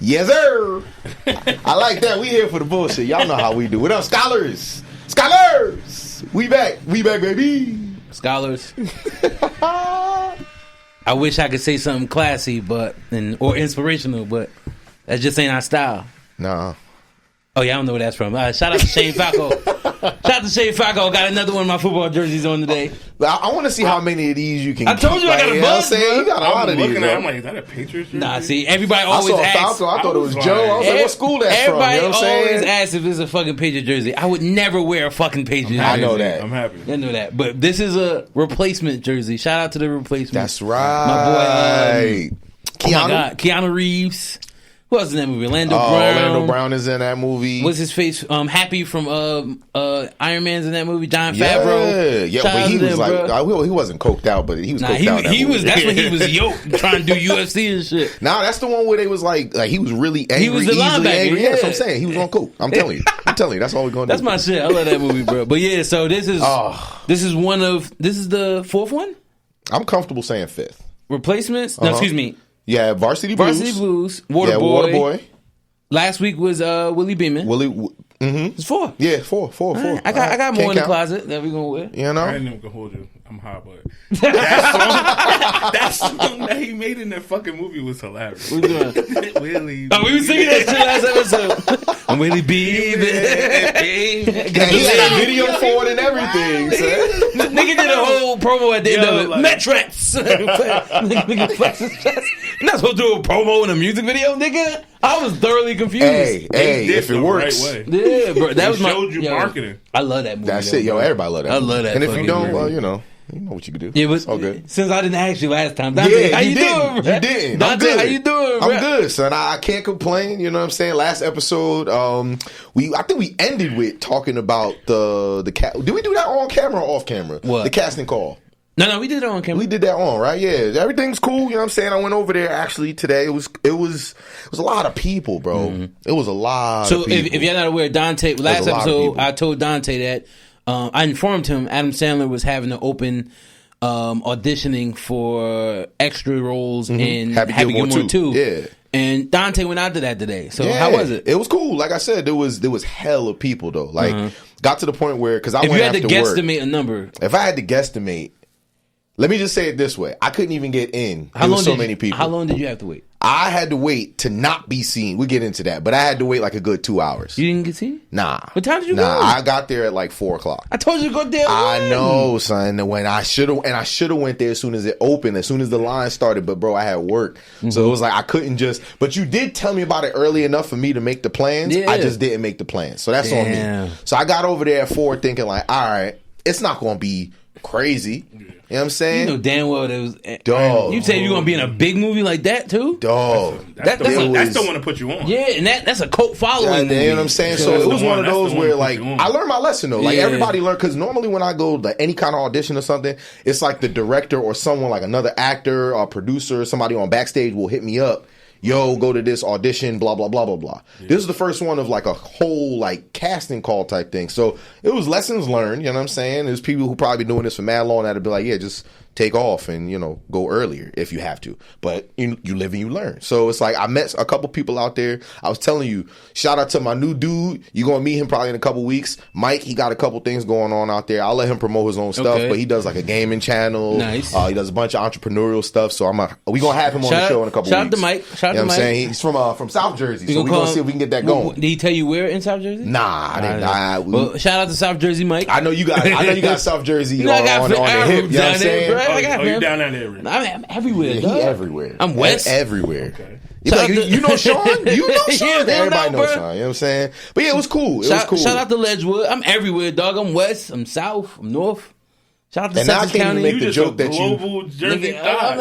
Yes, sir. I like that. We here for the bullshit. Y'all know how we do. What up, scholars? Scholars! We back, baby. Scholars. I wish I could say something classy, or inspirational, but that just ain't our style. Nah. Oh yeah, I don't know where that's from. Shout out to Shane Falco. Shout out to Shane Falco. Got another one of my football jerseys on today. I want to see how many of these you can. I told you I got a bunch. You got a lot of these. I'm like, is that a Patriots jersey? Nah, see, everybody always asks. Falco. I thought it was Joe. I was like, what school that's from? Everybody You know what I'm saying? always asks if it's a fucking Patriot jersey. I would never wear a fucking Patriot jersey. I know that. I'm happy. I know that. But this is a replacement jersey. Shout out to the replacement. That's right. My boy, oh my God, Keanu Reeves. Who else in that movie? Orlando Brown. Orlando Brown is in that movie. What's his face? Happy from Iron Man's in that movie. Jon Favreau. Yeah, but he was he wasn't coked out, but he was coked out. He was. That's when he was yoked trying to do UFC and shit. Nah, that's the one where they was like he was really angry. He was the linebacker. Angry. Yeah, that's what I'm saying. He was on coke. I'm telling you. That's all we're gonna do. That's my shit. I love that movie, bro. But yeah, so this is the fourth one. I'm comfortable saying fifth. Replacements? No, excuse me. Yeah, Varsity Blues. Waterboy. Last week was Willie Beeman. It's four. Yeah, four. I got more in the closet that we're gonna wear. You know, I ain't even gonna hold you. I'm high, but that song that he made in that fucking movie was hilarious. What you doing? Willie. Oh, we were singing that shit last episode. I'm Willie Beeman. He had a video for it and everything. Son. Nigga did a whole promo at the end of it. Like, Metrex. Nigga flex his chest. You're not supposed to do a promo in a music video, nigga. I was thoroughly confused. Hey, if it works. Right way. Yeah, bro. That was showed you marketing. I love that movie. That's it, yo. Everybody love that. I love that. And if you don't, movie. well, you know what you can do. Yeah, but okay. Since I didn't ask you last time, Dante, how you doing? You didn't. Dante, I'm good. how you doing? I'm good, son. I can't complain. You know what I'm saying? Last episode, I think we ended with talking about the cat. Did we do that on camera or off camera? What? The casting call. No, we did it on camera. We did that on, right? Yeah, everything's cool. You know what I'm saying? I went over there actually today. It was a lot of people, bro. Mm-hmm. It was a lot. So of people. if you're not aware, Dante, last episode I told Dante that I informed him Adam Sandler was having an open auditioning for extra roles in Happy Gilmore 2. Yeah. And Dante went out to that today. So how was it? It was cool. Like I said, there was hell of people though. Like got to the point where because I if went you had after to work. guesstimate a number, if I had to guesstimate, let me just say it this way: I couldn't even get in. There was so many people. How long did you have to wait? I had to wait to not be seen. We get into that, but I had to wait like a good 2 hours. You didn't get seen? Nah. What time did you go? I got there at like 4:00. I told you to go there. I know, son. When I should have went there as soon as it opened, as soon as the line started. But bro, I had work, so it was like I couldn't just. But you did tell me about it early enough for me to make the plans. Yeah. I just didn't make the plans, so that's on me. So I got over there at 4, thinking like, all right, it's not going to be crazy. You know what I'm saying? You know damn well there was. Dog. You said you're gonna be in a big movie like that too? Dog. That's the one to put you on. Yeah, and that's a cult following. You know what I'm saying? So it was one of those where like I learned my lesson though. Like everybody learned because normally when I go to any kind of audition or something, it's like the director or someone like another actor or producer, somebody on backstage will hit me up. Yo, go to this audition, blah, blah, blah, blah, blah. Yeah. This is the first one of like a whole like casting call type thing. So it was lessons learned, you know what I'm saying? There's people who probably doing this for mad long that'd be like, yeah, just take off and, go earlier if you have to. But you live and you learn. So it's like I met a couple people out there. I was telling you, shout out to my new dude. You're going to meet him probably in a couple weeks. Mike, he got a couple things going on out there. I'll let him promote his own stuff, but he does like a gaming channel. Nice. He does a bunch of entrepreneurial stuff. So we going to have him on the show in a couple weeks. Shout out to Mike. You know what I'm saying? He's from South Jersey. So we're going to see if we can get that going. Did he tell you where in South Jersey? Nah, I didn't. Well, shout out to South Jersey, Mike. I know you got South Jersey on the hip. You know what I'm saying? You down that area? I'm everywhere. Yeah, he everywhere. I'm west. Everywhere. Okay. You know Sean? You know Sean? Yeah, everybody knows Sean. You know what I'm saying? But yeah, it was cool. Shout out to Ledgewood. I'm everywhere, dog. I'm west. I'm south. I'm north. Shout out to Sussex County. Make the joke that global Jersey thought.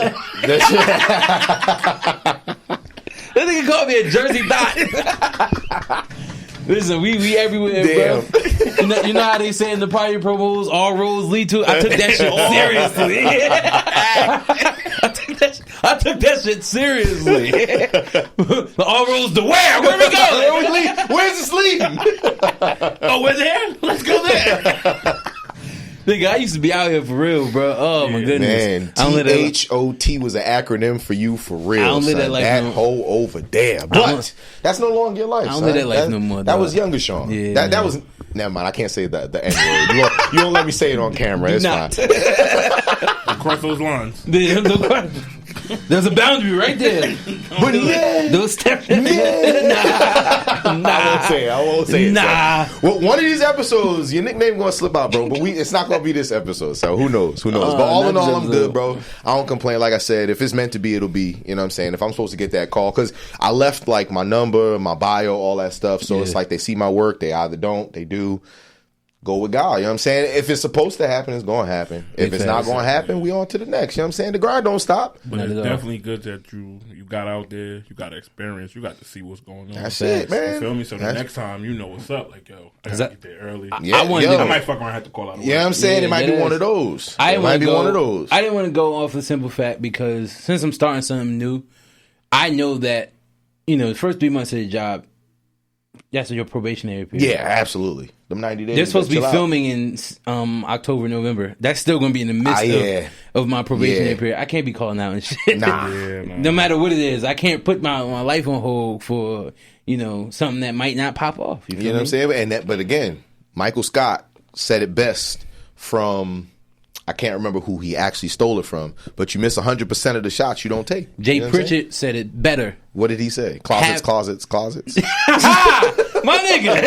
That nigga called me a Jersey thought. Listen, we everywhere, damn, bro. You know how they say in the party promos, all roads lead to. I took that shit seriously. I took that shit seriously. All roads to where? Where we go? Where's the sleep? Oh, we're there. Let's go there. Nigga, I used to be out here for real, bro. Oh my goodness. Man, THOT was an acronym for you for real. I don't live that life that whole over there. But that's no longer your life. I don't live that life no more. That was younger Sean. Yeah, that was. Never mind. I can't say the N word. You don't let me say it on camera. It's fine. Cross those lines. There's a boundary right there. But those steps. I won't say it. Nah. Well, one of these episodes, your nickname gonna slip out, bro. But it's not gonna be this episode. So who knows? But all in all, I'm good, bro. I don't complain. Like I said, if it's meant to be, it'll be. You know what I'm saying? If I'm supposed to get that call, because I left like my number, my bio, all that stuff. So it's like they see my work. They either don't. They do. Go with God, you know what I'm saying? If it's supposed to happen, it's going to happen. If it's not going to happen, we on to the next, you know what I'm saying? The grind don't stop. But it's definitely good that you got out there, you got experience, you got to see what's going on. That's it, man. You feel me? So the next time, you know what's up. Like, yo, I got to get there early. I might fuck around have to call out. You know what I'm saying? It might be one of those. It might be one of those. I didn't want to go off the simple fact because since I'm starting something new, I know that, the first 3 months of the job, that's your probationary period. Yeah, absolutely. Them 90 days. They're supposed to be filming in October, November. That's still going to be in the midst of my probationary period. I can't be calling out and shit. Nah. No matter what it is, I can't put my life on hold for something that might not pop off. You know what I'm saying? But again, Michael Scott said it best from. I can't remember who he actually stole it from, but you miss 100% of the shots you don't take. Jay Pritchett said it better. What did he say? Closets. My nigga.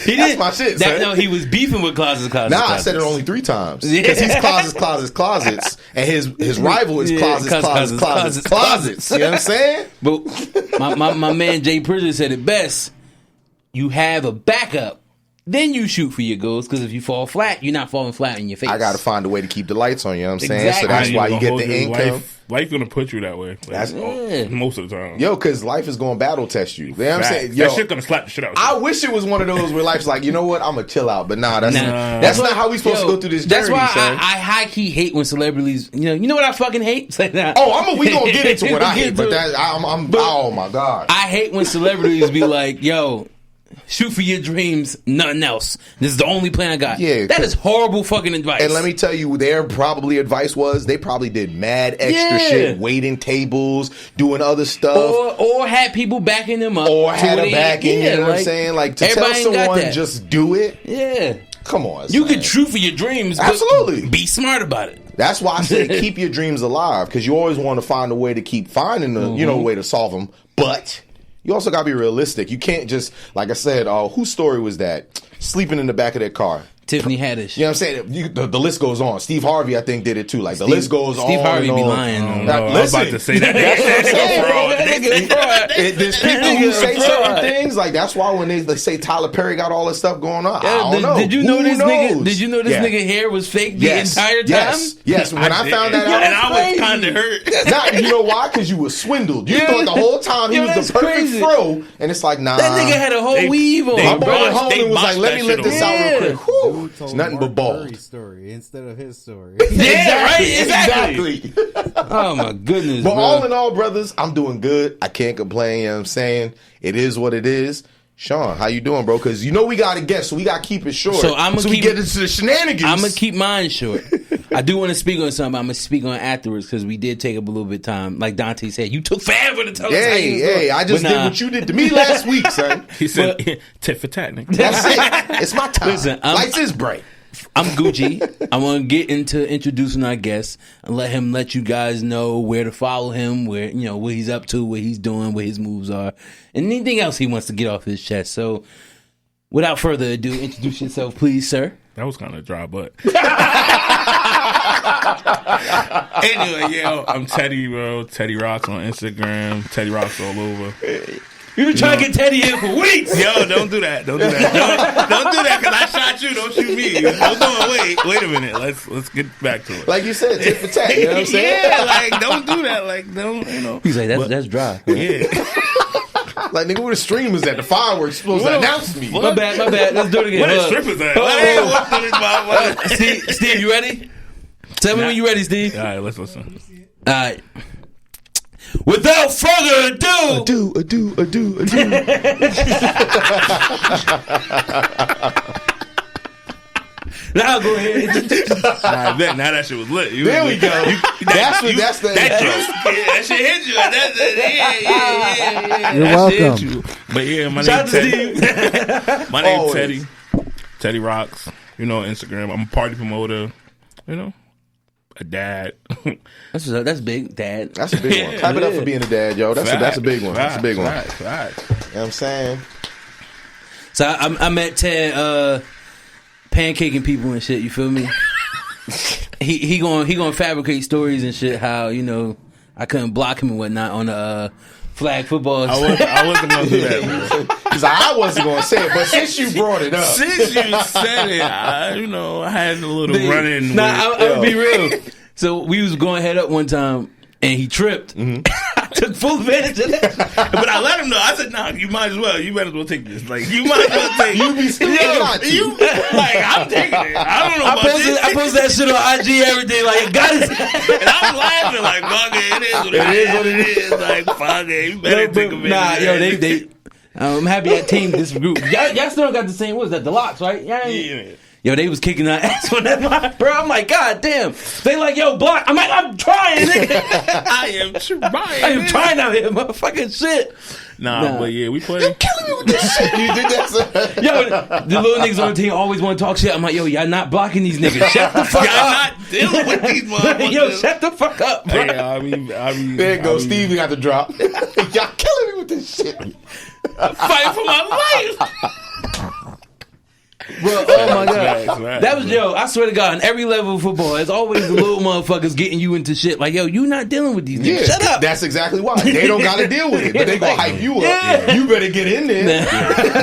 That's my shit, son. No, he was beefing with closets. I said it only 3 times. Because he's closets, and his rival is closets. You know what I'm saying? But my man Jay Pritchett said it best. You have a backup. Then you shoot for your goals, because if you fall flat, you're not falling flat in your face. I got to find a way to keep the lights on, you know what I'm saying? So that's why you get the income. Life going to put you that way. That's most of the time. Yo, because life is going to battle test you. You know what I'm saying? That shit going to slap the shit out of you. I wish it was one of those where life's like, you know what? I'm going to chill out. But that's not how we supposed to go through this journey. That's why I high-key hate when celebrities, you know what I fucking hate? We going to get into what I hate. But oh my God. I hate when celebrities be like, yo, shoot for your dreams, nothing else. This is the only plan I got. Yeah, that is horrible fucking advice. And let me tell you, their probably advice was they probably did mad extra shit, waiting tables, doing other stuff, or had people backing them up, or had a backing. You know what I'm saying? Like to tell someone just do it. Yeah, come on. You can shoot for your dreams. Absolutely, but be smart about it. That's why I say keep your dreams alive, because you always want to find a way to keep finding the way to solve them, but. You also got to be realistic. You can't just, like I said, whose story was that? Sleeping in the back of their car. Tiffany Haddish. You know what I'm saying? The list goes on. Steve Harvey, I think, did it too. Like, the list goes on. Steve Harvey be lying. I was about to say that. There's people who say certain things. Like, that's why when they say Tyler Perry got all this stuff going on, I don't know. Did you know this nigga hair was fake the entire time? Yes. When I found that out, and I was kind of hurt. You know why? Because you were swindled. You thought the whole time he was the perfect fro, and it's like, nah. That nigga had a whole weave on. My boy went home and was like, let me let this out real quick. It's nothing but bald. Story instead of his story. Exactly. Oh my goodness. But all in all, brothers, I'm doing good. I can't complain. You know what I'm saying? It is what it is. Sean, how you doing, bro? Because we got to guess, so we got to keep it short. So we get into the shenanigans. I'm going to keep mine short. I do want to speak on something. I'm going to speak on afterwards, because we did take up a little bit of time. Like Dante said, you took forever to tell us how you Hey, I just did what you did to me last week, son. He said, tit for tat, nigga. That's it. It's my time. Listen, lights is bright. I'm Gucci. I want to get into introducing our guest and let you guys know where to follow him, where what he's up to, what he's doing, what his moves are, and anything else he wants to get off his chest. So, without further ado, introduce yourself, please, sir. That was kind of dry, but anyway, I'm Teddy, bro. Teddy Rocks on Instagram. Teddy Rocks all over. You've been trying to get Teddy in for weeks. Yo, don't do that. Don't do that, because I shot you. Don't shoot me. Hold on. Wait a minute. Let's get back to it. Like you said, tit for tat. You know what I'm saying? Yeah, like, don't do that. Like, don't, He's like, that's dry. Yeah. Like, nigga, where the streamers at? The fireworks supposed to announce me. My bad. Let's do it again. Where the strippers at? Steve, you ready? Tell me when you ready, Steve. All right, let's listen. All right. Without further ado. Now go ahead. Now that shit was lit. There we go. That shit hit you. Yeah. You're welcome. You. But yeah, my name's Teddy. My name's Teddy. Teddy Rocks. You know, Instagram. I'm a party promoter. You know, a dad. That's big, dad. That's a big one. Clap it up for being a dad, yo. That's a big one. That's a big one. Right. You know what I'm saying? So I met Ted pancaking people and shit. You feel me? he gonna fabricate stories and shit. How I couldn't block him and whatnot on the flag football. I wasn't gonna do that, man. Because I wasn't gonna say it, but since you brought it up, since you said it, I had a little run-in. Nah, I'm gonna be real. So we was going head up one time, and he tripped. I took full advantage of that. But I let him know. I said, "Nah, you might as well. You might as well take this. Like, you might as well take. You be stupid not to. I'm taking it. I don't know about this. I posted that shit on IG every day. Like, got it. And I'm laughing like, fuck it. It is what it is. Like, fuck it. You better take a minute. Nah, they. I'm happy that team, this group. Y'all still got the same. What was that? The Locks, right? Yeah. Yo, they was kicking our ass on that line, bro. I'm like, God damn. They like, yo, block. I'm like, I'm trying, nigga. I am trying out here, motherfucking shit. Nah, but yeah, we play. You killing me with this shit. You did that, sir. Yo, the little niggas on the team always want to talk shit. I'm like, yo, y'all not blocking these niggas. Shut the fuck up. Y'all not dealing with these motherfuckers. Yo, shut the fuck up, bro. Yeah, I mean, there you go. Steve, you got the drop. Y'all killing me with this shit. Fight for my life. Bro, oh my god, right, that was I swear to God, on every level of football, it's always the little motherfuckers getting you into shit. Like, yo, you not dealing with these niggas. Shut up. That's exactly why they don't got to deal with it, but they gonna hype you up. Yeah. You better get in there.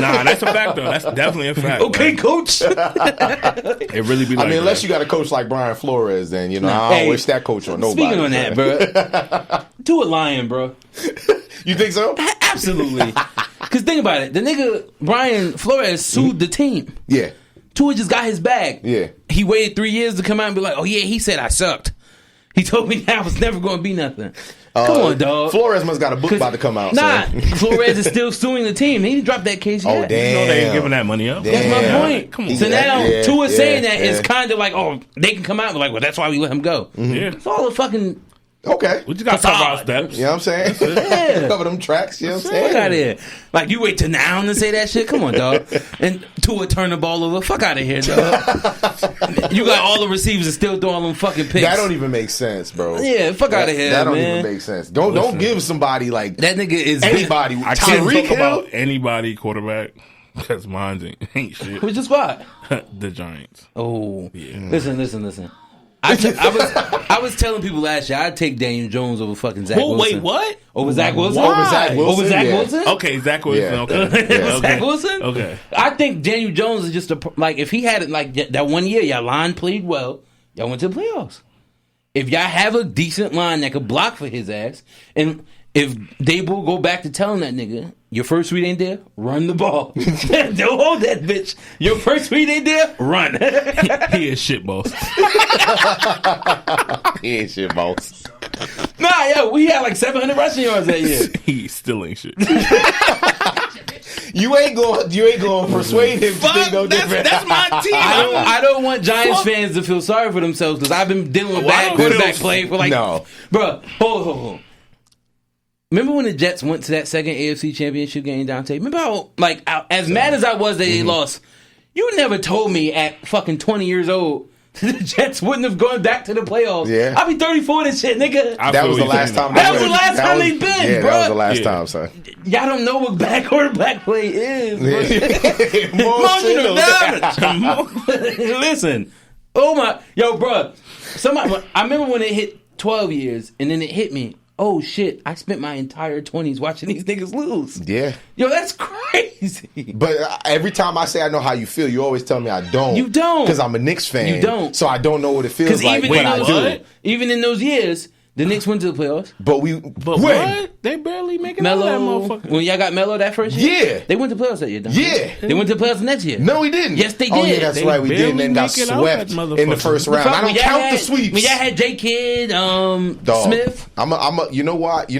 Nah, that's a fact though. That's definitely a fact. Okay, coach. It really be. Like I mean, unless you got a coach like Brian Flores, then I don't wish that coach on nobody. Speaking on that, bro, to a lion, bro. You think so? Absolutely. Because think about it. The nigga, Brian Flores, sued the team. Yeah. Tua just got his bag. Yeah. He waited 3 years to come out and be like, oh, yeah, he said I sucked. He told me that I was never going to be nothing. Come on, dog. Flores must got a book about to come out. Nah, Flores is still suing the team. He didn't drop that case yet. Oh, damn. They ain't giving that money up. That's my point. Come on. So now, Tua saying that is kind of like, oh, they can come out and be like, well, that's why we let him go. Yeah. It's all a fucking... Okay. We just got to talk about steps. You know what I'm saying? Yeah. Cover them tracks. You know what I'm saying? Fuck out of here. Like, you wait till now to say that shit? Come on, dog. And Tua turn the ball over. Fuck out of here, dog. You got all the receivers and still throwing them fucking picks. That don't even make sense, bro. Yeah, fuck out of here, That don't man. even make sense. Don't give somebody like that nigga is anybody. I can't Tyreek talk Hill? about anybody quarterback because mine ain't shit. Which is what? The Giants. Oh, yeah. Listen. I was telling people last year I'd take Daniel Jones over fucking Zach Wilson. Wait, what? Over Zach Wilson? Why? Over Zach Wilson? Okay, Zach Wilson. Yeah. Okay. Zach Wilson? Okay. I think Daniel Jones is just like if he had it like that one year, y'all line played well, y'all went to the playoffs. If y'all have a decent line that could block for his ass, and if Dable go back to telling that nigga, your first read ain't there, run the ball. Don't hold that bitch. Your first read ain't there, run. He is shit, boss. He ain't shit, boss. Nah, yo, we had like 700 rushing yards that year. He still ain't shit. You ain't going to persuade him to think no different. That's my team. I don't want Giants fans to feel sorry for themselves because I've been dealing with bad quarterback play for like, bro. Hold. Remember when the Jets went to that second AFC Championship game, Dante? Remember how, like, as mad as I was that they lost, you never told me at fucking 20 years old the Jets wouldn't have gone back to the playoffs. Yeah. I'll be 34 and shit, nigga. That was the last time. That was the last time they've been, yeah, bro. That was the last time, son. Y'all don't know what bad quarterback play is, bro. Emotional damage. Listen. Oh, my. Yo, bro. I remember when it hit 12 years, and then it hit me. Oh, shit, I spent my entire 20s watching these niggas lose. Yeah. Yo, that's crazy. But every time I say I know how you feel, you always tell me I don't. You don't. Because I'm a Knicks fan. You don't. So I don't know what it feels like when I do. Even in those years, the Knicks went to the playoffs. But what? They barely making out of that motherfucker. When y'all got Melo that first year? Yeah. They went to the playoffs that year, don't Yeah. They went to the playoffs the next year. No, we didn't. Yes, they did. Oh, yeah, that's right. We did, and then got swept in the first round. I don't count the sweeps. When y'all had J. Kidd, Smith. You know what?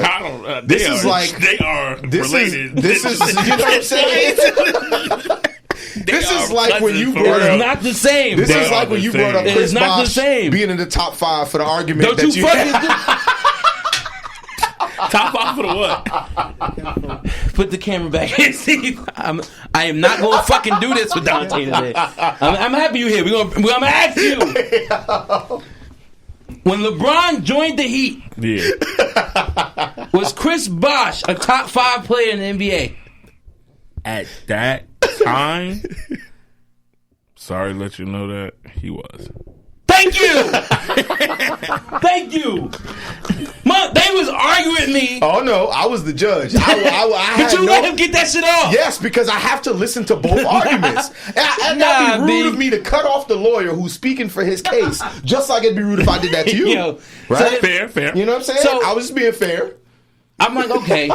I don't. This is like they are this related. This is you know what I'm saying. This is like when you brought up. It's not the same. This is like when you brought up Chris Bosh being in the top 5 for the argument that you had. Top 5 for the what? Put the camera back in, Steve. I am not going to fucking do this with Dante today. I'm happy you're here. I'm going to ask you. When LeBron joined the Heat, was Chris Bosh a top 5 player in the NBA? At that time, sorry to let you know that he was. Thank you. Thank you. They was arguing with me. Oh no, I was the judge. But you let him get that shit off. Yes, because I have to listen to both arguments. And that'd be rude of me to cut off the lawyer who's speaking for his case, just like it'd be rude if I did that to you. Yo, right? Fair. You know what I'm saying? So, I was just being fair. I'm like, okay,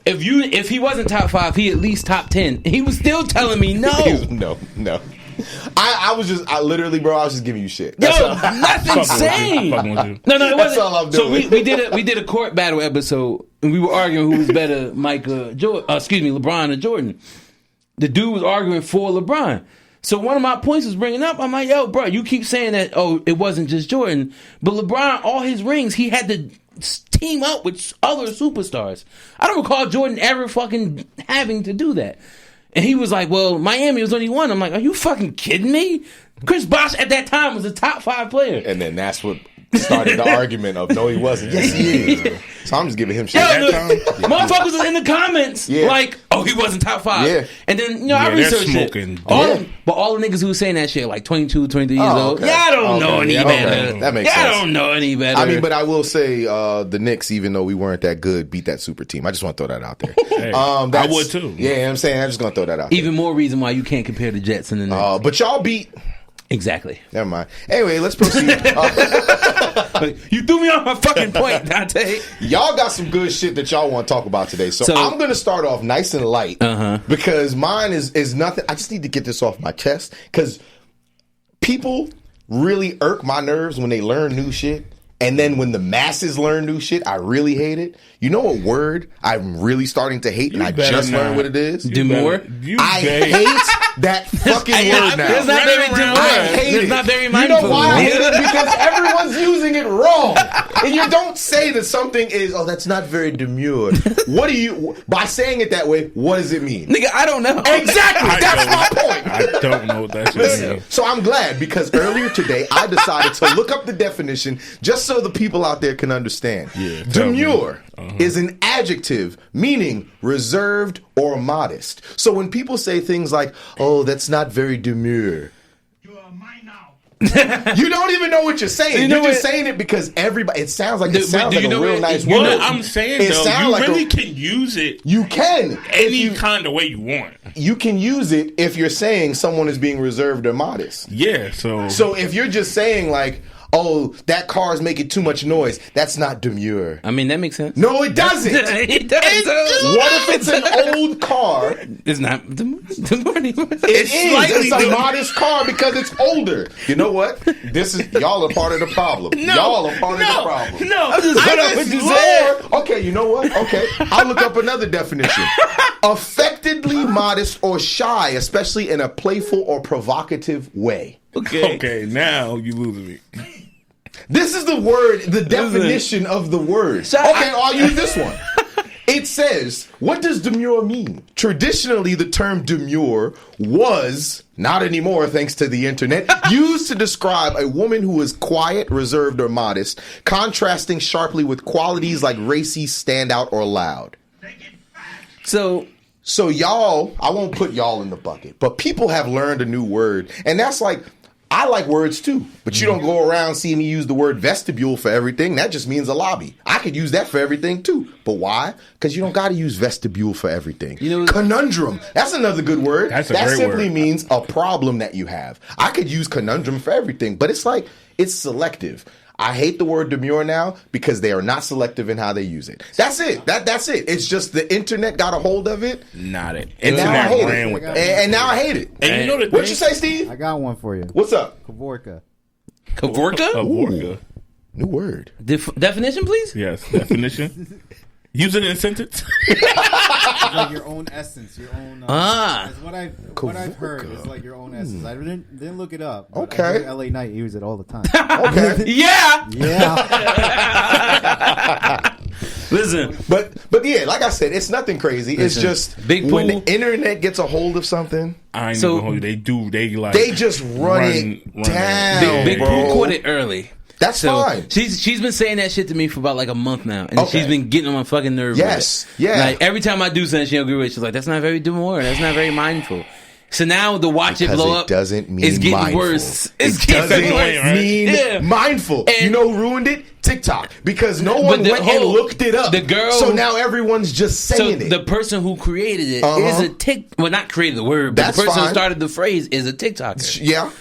if he wasn't top 5, he at least top 10. He was still telling me no. No. I was literally, bro, I was just giving you shit. That's insane. No, it wasn't. That's all I'm doing. So we did a court battle episode, and we were arguing who was better, LeBron or Jordan. The dude was arguing for LeBron. So one of my points was bringing up, I'm like, yo, bro, you keep saying that, it wasn't just Jordan, but LeBron, all his rings, he had to team up with other superstars. I don't recall Jordan ever fucking having to do that. And he was like, well, Miami was only one. I'm like, are you fucking kidding me? Chris Bosh at that time was a top 5 player. And then that's what started the argument of, no, he wasn't. Yes, he is. So I'm just giving him shit. Motherfuckers was in the comments like, he wasn't top 5. Yeah. And then, I researched it. But all the niggas who was saying that shit, like 22, 23 years old, I don't know any better. That makes sense. I don't know any better. I mean, but I will say the Knicks, even though we weren't that good, beat that super team. I just want to throw that out there. Hey, I would too. Yeah, I'm saying, I'm just going to throw that out there. Even more reason why you can't compare the Jets and the Knicks. But y'all beat... Exactly. Never mind. Anyway, let's proceed. You threw me off my fucking point, Dante. Y'all got some good shit that y'all want to talk about today. So I'm going to start off nice and light because mine is nothing. I just need to get this off my chest because people really irk my nerves when they learn new shit. And then when the masses learn new shit, I really hate it. You know what word I'm really starting to hate, and I just learned what it is? Demure? I hate that fucking word now. It's not very demure. I hate it. It's not very mindful. You know why I hate it? Because everyone's using it wrong. And you don't say that something is, that's not very demure. What do you, by saying it that way, what does it mean? Nigga, I don't know. Exactly. That's my point. I don't know what that shit means. So I'm glad because earlier today I decided to look up the definition just so the people out there can understand. Demure is an adjective meaning reserved or modest. So when people say things like, that's not very demure. You are mine now. You don't even know what you're saying. You're just saying it because everybody. It sounds like a real nice word. What I'm saying though, you really can use it. You can any kind of way you want. You can use it if you're saying someone is being reserved or modest. Yeah. So if you're just saying like, that car is making too much noise. That's not demure. I mean, that makes sense. No, it doesn't. It does. What if it's an old car? It's not demure. It's a modest car because it's older. You know what? Y'all are part of the problem. Y'all are part of the problem. No, I'm just what you said. Okay, you know what? Okay, I'll look up another definition. Affectedly modest or shy, especially in a playful or provocative way. Okay, now you losing me. This is the word, the definition of the word. I'll use this one. It says, what does demure mean? Traditionally, the term demure was, not anymore thanks to the internet, used to describe a woman who is quiet, reserved, or modest, contrasting sharply with qualities like racy, standout, or loud. So y'all, I won't put y'all in the bucket, but people have learned a new word, and that's like, I like words too, but you don't go around seeing me use the word vestibule for everything. That just means a lobby. I could use that for everything too. But why? Because you don't got to use vestibule for everything. Conundrum. That's another good word. That simply means a problem that you have. I could use conundrum for everything, but it's like, it's selective. I hate the word demure now because they are not selective in how they use it. That's it. That's it. It's just the internet got a hold of it. Not it. And now I hate it. And now I hate it. And you know the what you say, Steve? I got one for you. What's up? Kavorka. Kavorka? Ooh, new word. Definition, please? Yes. Definition. Use it in a sentence. It's like your own essence, your own. What I've heard is like your own essence. I didn't look it up. Okay. LA Knight use it all the time. Okay. Yeah. Listen, but yeah, like I said, it's nothing crazy. It's just big when the internet gets a hold of something. I ain't even hold you. They just run it down. Big Pooh caught it early. That's fine. She's been saying that shit to me for about like a month now, and she's been getting on my fucking nerves. Yes, Like every time I do something, she don't agree with it. She's like, "That's not very demure. That's not very mindful." So now the watch it blow up doesn't mean it's getting mindful. worse. It doesn't mean mindful. And you know who ruined it? TikTok, because no one went and looked it up. The girl, so now everyone's just saying it. The person who created it is a well, not created the word, but the person who started the phrase is a TikToker. Yeah,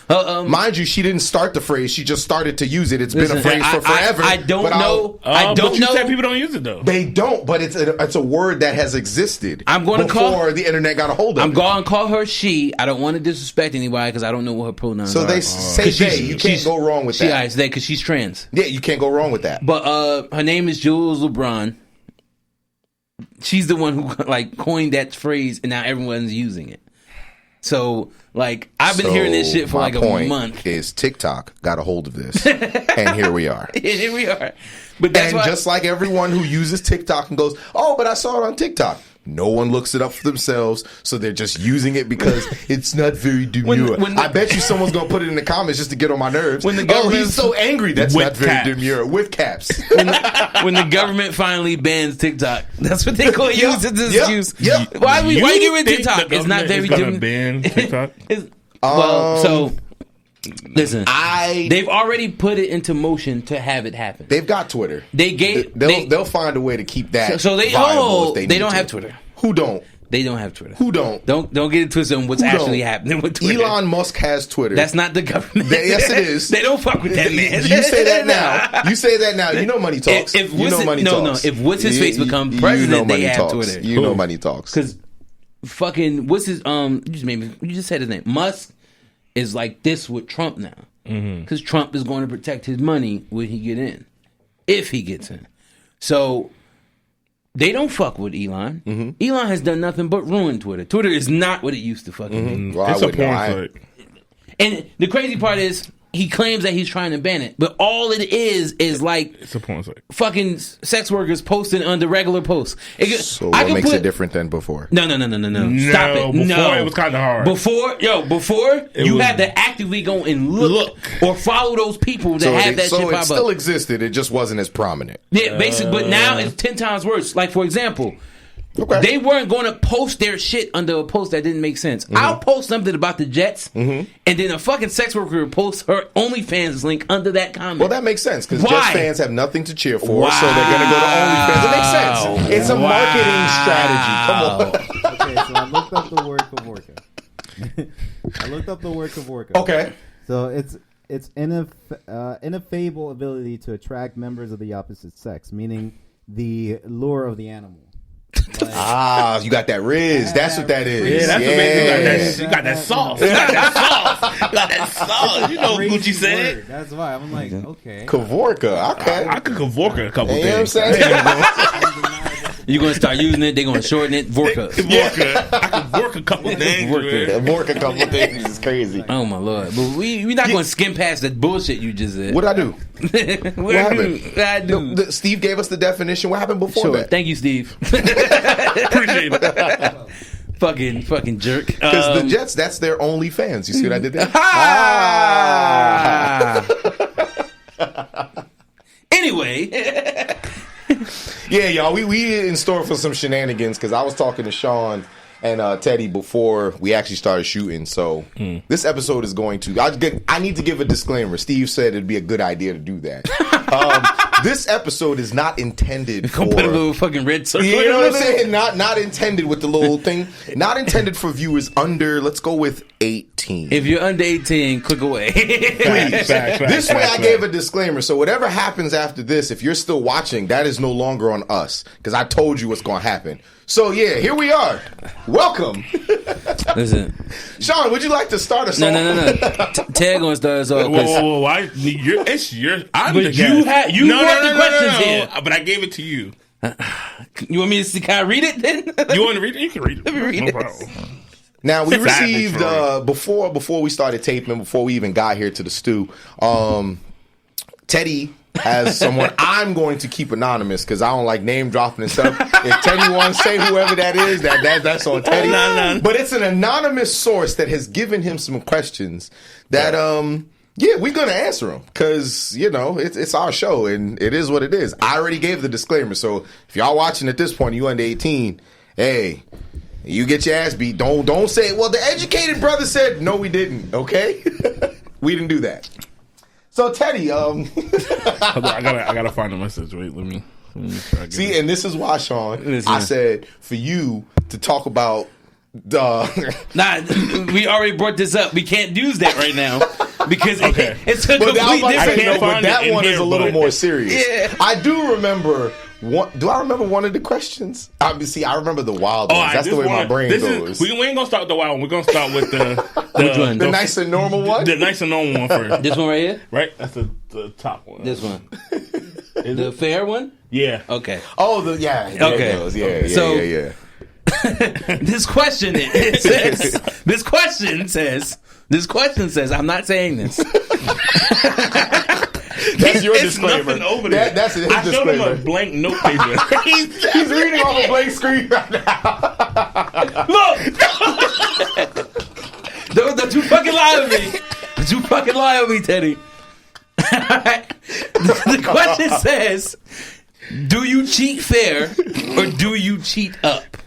mind you, she didn't start the phrase; she just started to use it. It's been a phrase for forever. I don't know. I don't but know. You said people don't use it though. They don't, but it's a word that has existed. I'm going to before the internet got a hold of it. I'm going to call her she. I don't want to disrespect anybody because I don't know what her pronouns are. So they say they. You can't go wrong with that. She because she's trans. Yeah, you can't go wrong with that. But her name is Jules LeBron. She's the one who like coined that phrase, and now everyone's using it. So, like, I've been hearing this shit for like a month. Is TikTok got a hold of this, and here we are. Here we are. But that's just like everyone who uses TikTok and goes, "Oh, but I saw it on TikTok." No one looks it up for themselves, so they're just using it because it's not very demure. I bet you someone's going to put it in the comments just to get on my nerves. He's so angry. That's not very demure. With caps. When the government finally bans TikTok, that's what they call use as an excuse. Yep. Why you get rid of TikTok? It's not very demure. Ban TikTok? Listen, they've already put it into motion to have it happen. They've got Twitter. They'll find a way to keep that. So they don't have Twitter. Who don't? They don't have Twitter. Who don't? Don't get it twisted on what's actually happening with Twitter. Elon Musk has Twitter. That's not the government. Yes, it is. They don't fuck with that man. You say that now. You know money talks. If what's his face become president, they have Twitter. You know money talks. Because fucking what's his you just said his name. Musk is like this with Trump now. Because Trump is going to protect his money when he get in. If he gets in. So they don't fuck with Elon. Elon has done nothing but ruin Twitter. Twitter is not what it used to fucking be. Well, it's a porn site. And the crazy part is, he claims that he's trying to ban it, but all it is like it's a porn site. Fucking sex workers posting under regular posts. So what makes it different than before? No. Stop it. Before it was kind of hard. Before you had to actively go and look or follow those people that have that shit pop up. So it still existed. It just wasn't as prominent. Yeah, basically. But now it's 10 times worse. Like, for example. Okay. They weren't going to post their shit under a post that didn't make sense. I'll post something about the Jets, and then a fucking sex worker posts her OnlyFans link under that comment. Well, that makes sense, because Jets fans have nothing to cheer for, so they're going to go to OnlyFans. It makes sense. It's a marketing strategy. Come on. Okay, so I looked up the word Kavorka. Okay. So it's ineffable ability to attract members of the opposite sex, meaning the lure of the animal. Like, you got that Riz. That's what that is. Yeah, that's what makes you got that sauce. You got that sauce. You know what Gucci said. Word. That's why I'm like, okay. Kavorka. Okay. I could Kavorka a couple things. You know what I'm saying? You're going to start using it. They're going to shorten it. Vorka. I could work a couple things. Work a couple things is crazy. Oh, my Lord. But we're not going to skim past that bullshit you just said. What'd I do? What happened? Steve gave us the definition. What happened before that? Thank you, Steve. Appreciate it. Fucking jerk. Because the Jets, that's their only fans. You see what I did there? Anyway. Yeah, y'all, we in store for some shenanigans, because I was talking to Sean and Teddy before we actually started shooting. So this episode is going to... I need to give a disclaimer. Steve said it'd be a good idea to do that. This episode is not intended for... Put a little fucking red circle. You know what I'm saying? Not intended with the little thing. Not intended for viewers under, let's go with 18. If you're under 18, click away. Please. This way I gave a disclaimer. So whatever happens after this, if you're still watching, that is no longer on us, because I told you what's going to happen. So yeah, here we are. Welcome. Listen, Sean, would you like to start us off? No. Ted gonna start us off. Whoa! It's your. I'm but the you guest. want the questions here. But I gave it to you. You want me to see? Can I read it then? You want to read it? You can read it. Let me read no it. problem. Now we received before we started taping, before we even got here to the stew. Teddy has someone I'm going to keep anonymous because I don't like name dropping and stuff. If Teddy wants to say whoever that is, that's on Teddy. No. But it's an anonymous source that has given him some questions that we're gonna answer them because it's our show and it is what it is. I already gave the disclaimer, so if y'all watching at this point, you under 18, hey. You get your ass beat. Don't say, well, the educated brother said, no, we didn't, okay? We didn't do that. So, Teddy, I gotta find the message. Wait, let me try see, and this is why, Sean, I said for you to talk about we already brought this up. We can't use that right now because it's a complete different. But that one is a little more serious. Yeah. I do remember... do I remember one of the questions? Obviously, I remember the wild ones. That's the way my brain goes. We ain't gonna start with the wild one. We're gonna start with the nice and normal one. The nice and normal one first. This one right here, right? That's the top one. This one, the fair one. Yeah. Okay. Oh, okay. Yeah. This question says. I'm not saying this. That's your disclaimer. Over there. That's his disclaimer. I showed him a blank note paper. he's reading off a blank screen right now. Look! Don't you fucking lie to me. Don't you fucking lie to me, Teddy. The question says, do you cheat fair or do you cheat up?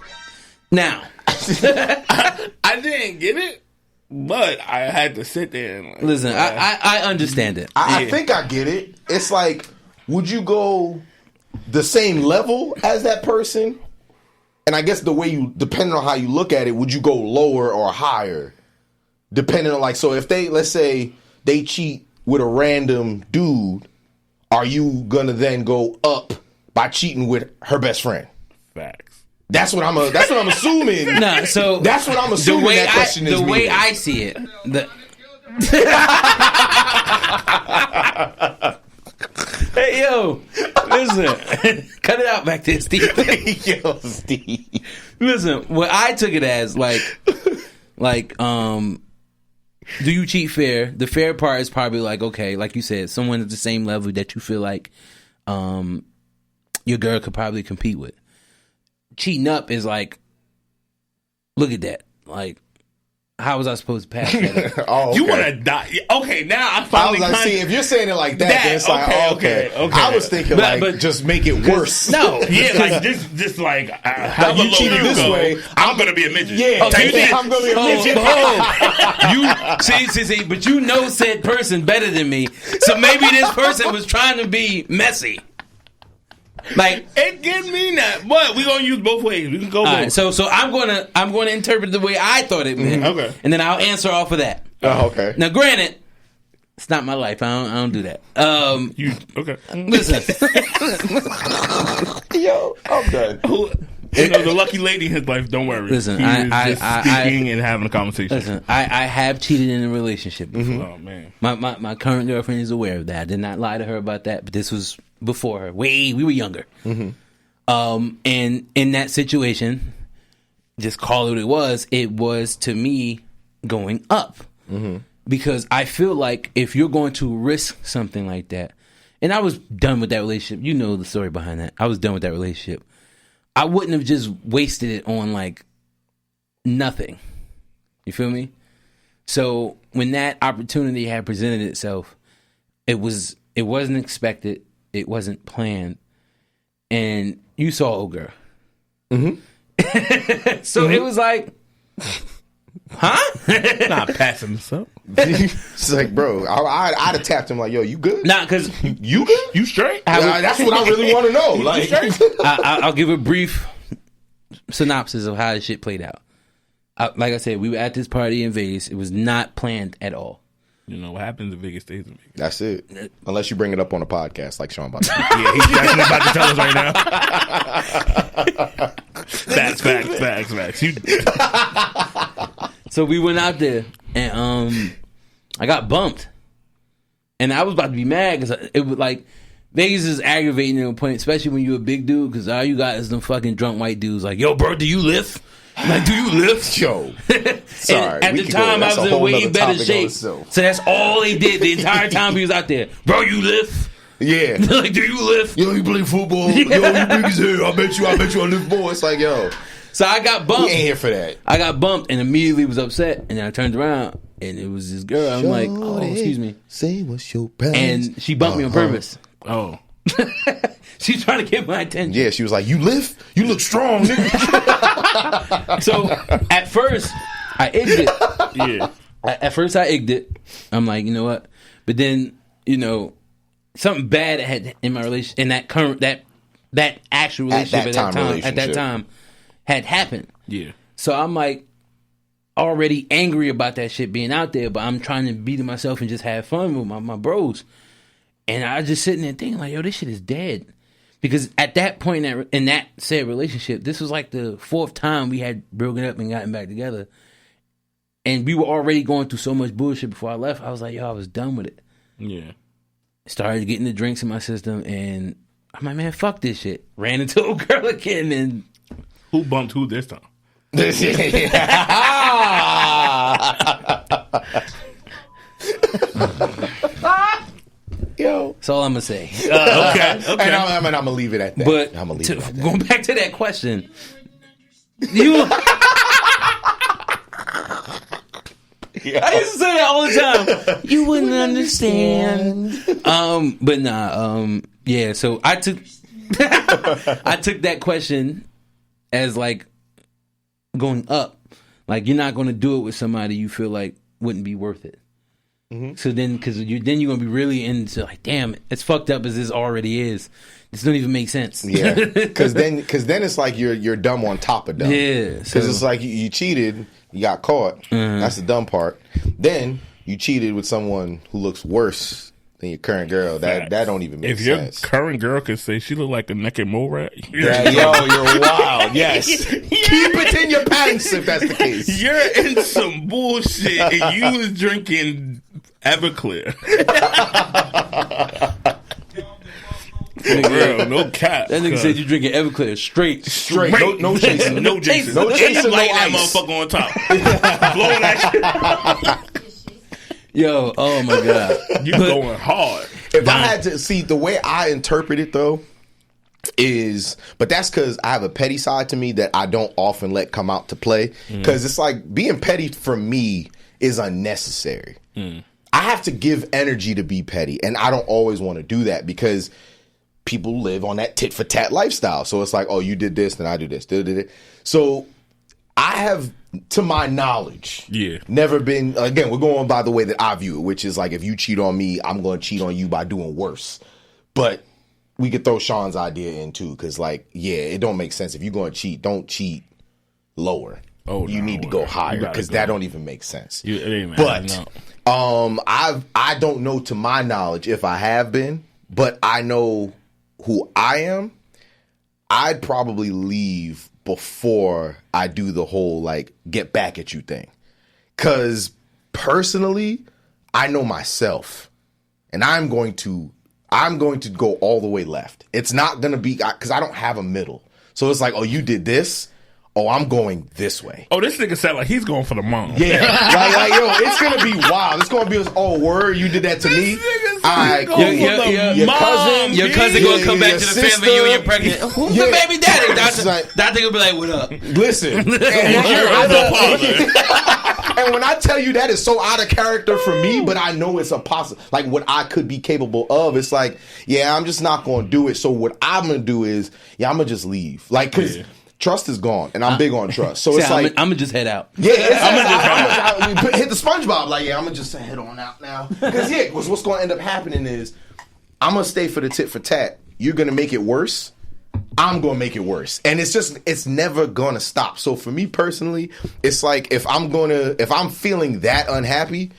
Now. I didn't get it. But I had to sit there and listen. I understand it. I think I get it. It's like, would you go the same level as that person? And I guess depending on how you look at it, would you go lower or higher? Depending on so if let's say they cheat with a random dude, are you gonna then go up by cheating with her best friend? Facts. That's what I'm assuming. No, so that's what I'm assuming. The way that question is the way meaning. I see it. Hey yo, listen, cut it out back there, Steve. Yo, Steve. Listen, what I took it as do you cheat fair? The fair part is probably okay, like you said, someone at the same level that you feel like your girl could probably compete with. Cheating up is look at that. How was I supposed to pass that up? Oh, okay. You want to die? Okay, now I finally. See, if you're saying it like that, then it's okay. I was thinking but just make it worse. No, yeah, just how you cheated this way, I'm gonna be a midget. Yeah, I'm gonna be a midget. See, but you know said person better than me, so maybe this person was trying to be messy. It can mean that, but we're gonna use both ways. We can go both. Right, so I'm gonna interpret the way I thought it meant. Okay, and then I'll answer off of that. Oh, okay. Now, granted, it's not my life. I don't do that. Okay? Listen, yo, I'm done. The lucky lady in his life. Don't worry. Listen, I speaking and having a conversation. Listen, I have cheated in a relationship before. Mm-hmm. Oh man, my current girlfriend is aware of that. I did not lie to her about that, but this was before her. We were younger. Mm-hmm. And in that situation, just call it what it was to me going up. Mm-hmm. Because I feel like if you're going to risk something like that, and I was done with that relationship. You know the story behind that. I was done with that relationship. I wouldn't have just wasted it on nothing. You feel me? So when that opportunity had presented itself, it wasn't expected. It wasn't planned. And you saw old girl. Mm-hmm. So it was huh? Not passing this up. It's bro, I'd have tapped him yo, you good? Nah, because you good? You straight? That's what I really want to know. I'll give a brief synopsis of how this shit played out. Like I said, we were at this party in Vegas. It was not planned at all. You know what happens in Vegas stays in Vegas. That's it. Unless you bring it up on a podcast like Sean about to. Yeah, he's actually about to tell us right now. Facts. So we went out there, and I got bumped, and I was about to be mad because it was Vegas is aggravating to a point, especially when you're a big dude, because all you got is them fucking drunk white dudes like, yo, bro, do you lift? I'm like, do you lift? Yo. Sorry. At the time, I was in way better shape. So that's all they did the entire time he was out there. Bro, you lift? Yeah. Like, do you lift? Yo, you play football? Yeah. Yo, you big as hell. I bet you I lift more. It's like, yo. So I got bumped. We ain't here for that. I got bumped and immediately was upset. And then I turned around and it was this girl. I'm like, oh, excuse me. Say what's your past. And she bumped me on purpose. Oh. She's trying to get my attention. Yeah, she was like, you lift? You look strong, nigga. So at first, I egged it. Yeah. At first, I egged it. I'm like, you know what? But then, something bad had in my relationship, in that current, that actual relationship at that time had happened. Yeah. So I'm like already angry about that shit being out there, but I'm trying to be to myself and just have fun with my bros. And I was just sitting there thinking like, yo, this shit is dead. Because at that point in that said relationship, this was like the 4th time we had broken up and gotten back together. And we were already going through so much bullshit before I left. I was like, yo, I was done with it. Yeah. Started getting the drinks in my system and I'm like, man, fuck this shit. Ran into a girl again and... Who bumped who this time? Yo, that's all I'm gonna say. Okay. And I'm gonna leave it at that. But going back to that question, you. I used to say that all the time. You wouldn't understand. But nah. Yeah. So I took that question as like going up. Like you're not going to do it with somebody you feel like wouldn't be worth it. Mm-hmm. So then, because you're going to be really into like, damn, as fucked up as this already is, this don't even make sense. Yeah, because then it's like you're dumb on top of dumb. Yeah, because it's like you cheated, you got caught. Mm-hmm. That's the dumb part. Then you cheated with someone who looks worse than your current girl. That don't even make sense. If your current girl could say she look like a naked mole rat, you're wild. Yes, keep it in your pants if that's the case. You're in some bullshit, and you was drinking Everclear. Girl, no cap. That nigga said you drinking Everclear straight. No chasing. No chasing. No chasing. Light that motherfucker on top. Blowing that shit. Yo, oh my God. You going hard. If I had to see, the way I interpret it though is, but that's because I have a petty side to me that I don't often let come out to play. Because it's like being petty for me is unnecessary. I have to give energy to be petty, and I don't always want to do that because people live on that tit for tat lifestyle. So it's like, oh, you did this, then I do this. So I have, to my knowledge, never been, again, we're going by the way that I view it, which is like, if you cheat on me, I'm going to cheat on you by doing worse. But we could throw Sean's idea in too, because like, yeah, it don't make sense. If you're going to cheat, don't cheat lower. Oh, you need to go higher, because that don't even make sense. I don't know, to my knowledge, if I have been, but I know who I am. I'd probably leave before I do the whole like get back at you thing, because personally, I know myself, and I'm going to go all the way left. It's not gonna be, because I don't have a middle. So it's like, oh, you did this. Oh, I'm going this way. Oh, this nigga sound like he's going for the mom. Yeah. like, yo, it's going to be wild. It's going to be, oh, word, you did that to me? Your cousin going to come back to the family, you and you're pregnant. Who's the baby daddy? That nigga will be like, what up? Listen. And when I tell you that is so out of character for me, but I know it's a possible, like what I could be capable of, it's like, yeah, I'm just not going to do it. So what I'm going to do is, I'm going to just leave. Like, because trust is gone, and I'm big on trust. So it's like, I'm gonna just head out. Yeah, I'm gonna hit the SpongeBob. Like, I'm gonna just head on out now. Because what's gonna end up happening is, I'm gonna stay for the tit for tat. You're gonna make it worse. I'm gonna make it worse, and it's never gonna stop. So for me personally, it's like if I'm feeling that unhappy,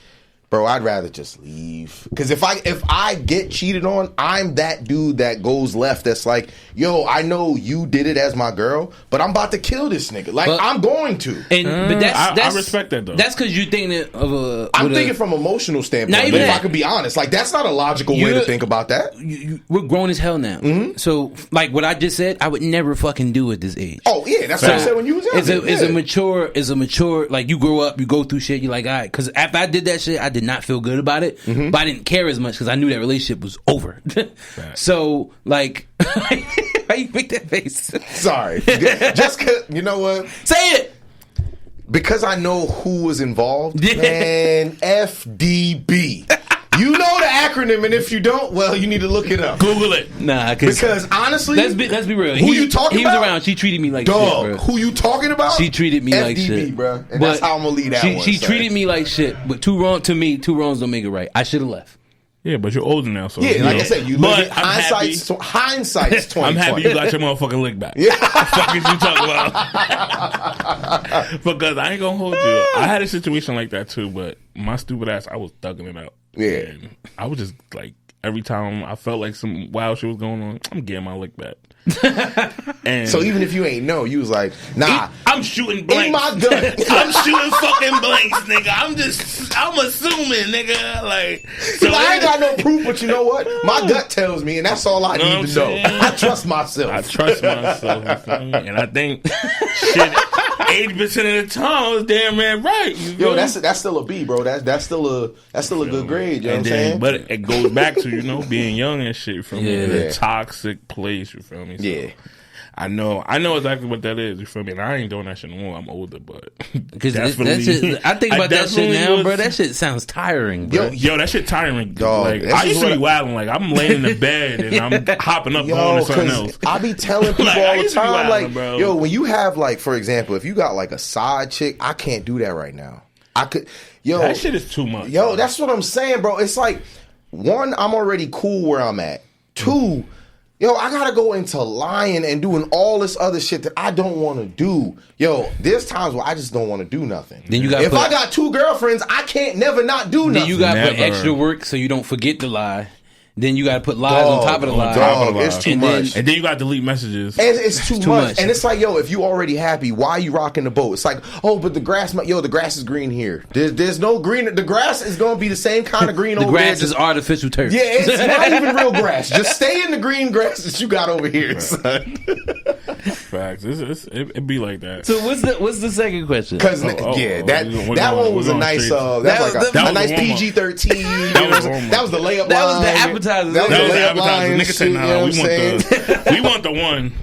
Bro, I'd rather just leave. Because if I get cheated on, I'm that dude that goes left that's like, yo, I know you did it as my girl, but I'm about to kill this nigga. Like, I'm going to. But I respect that, though. That's because you're thinking of a... I'm thinking from an emotional standpoint. But if I could be honest, like, that's not a logical way to think about that. We're grown as hell now. Mm-hmm. So, like what I just said, I would never fucking do at this age. Oh, yeah. That's what I said when you was young. It's a mature, like, you grow up, you go through shit, you're like, all right. Because after I did that shit, I did not feel good about it, but I didn't care as much because I knew that relationship was over. So, like, why you make that face? Sorry. Just cause, you know what? Say it! Because I know who was involved, man, FDB. You know the acronym, and if you don't, well, you need to look it up. Google it. Nah, because honestly, let's be real. Who you talking about? He was around. She treated me like shit, bro. Who you talking about? She treated me like shit, bro. And that's how I'm gonna leave that one. She treated me like shit, but two wrongs don't make it right. I should have left. Yeah, but you're older now, so yeah, like I said, you look at hindsight's 2020. I'm happy you got your motherfucking lick back. Yeah, what the fuck is you talking about? Because I ain't gonna hold you. I had a situation like that too, but my stupid ass, I was thugging it out. Yeah, and I was just like, every time I felt like some wild shit was going on, I'm getting my lick back. And so even if you ain't know, you was like, nah, I'm shooting blanks. In my gun. I'm shooting fucking blanks, nigga. I'm assuming, nigga. Like, so I ain't got no proof, but you know what? My gut tells me, and that's all I need to know. I trust myself. I trust myself, and I think shit. 80% of the time, I was damn man right. Yo, that's still a B, bro. That's still a good grade. You know what I'm saying? But it goes back to being young and shit. You feel me? In a toxic place. You feel me? So yeah. I know exactly what that is. You feel me? And I ain't doing that shit no more. I'm older, but because I think about that shit now, bro. That shit sounds tiring, bro. Yo, that shit tiring. Dog, like I used to be wilding. Like I'm laying in the bed and I'm hopping up going to something else. I be telling people all the time, like, yo, when you have like, for example, if you got like a side chick, I can't do that right now. That shit is too much. Yo, that's what I'm saying, bro. It's like, one, I'm already cool where I'm at. Two, yo, I gotta go into lying and doing all this other shit that I don't want to do. Yo, there's times where I just don't want to do nothing. Then you if I got 2 girlfriends, I can't never not do nothing. Then you gotta put extra work so you don't forget to lie. Then you gotta put lies on top of the lies. It's too much. And then you gotta delete messages. It's too much. And it's like, yo, if you already happy, why are you rocking the boat? It's like, oh, but the grass is green here. There's no green. The grass is gonna be the same kind of green over there. The grass is artificial turf. Yeah, it's not even real grass. Just stay in the green grass that you got over here, son. Facts. It be like that. So what's the second question? Because that one was a nice a nice PG-13. That was the layup line. That was the appetizer. That was the appetizer. Nigga said, nah, we want the one.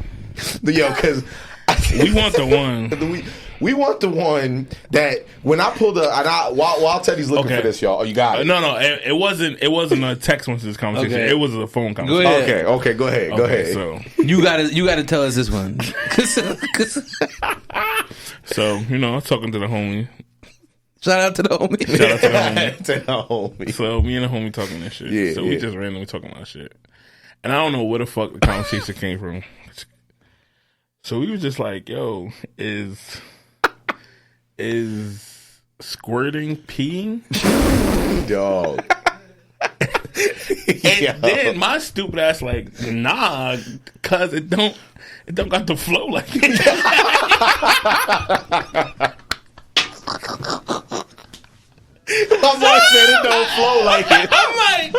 Yo, because we want the one. We want the one that when I pulled while Teddy's looking for this, y'all. You got it. No, it wasn't a text message conversation. Okay. It was a phone conversation. Okay, go ahead. So you gotta tell us this one. So I'm talking to the homie. Shout out to the homie. So me and the homie talking that shit. Yeah, so we just randomly talking about shit. And I don't know where the fuck the conversation came from. So we was just like, yo, is squirting peeing? Dog. And then my stupid ass like, nah, cause it don't got the flow like it. My boy said it don't flow like it. I'm like,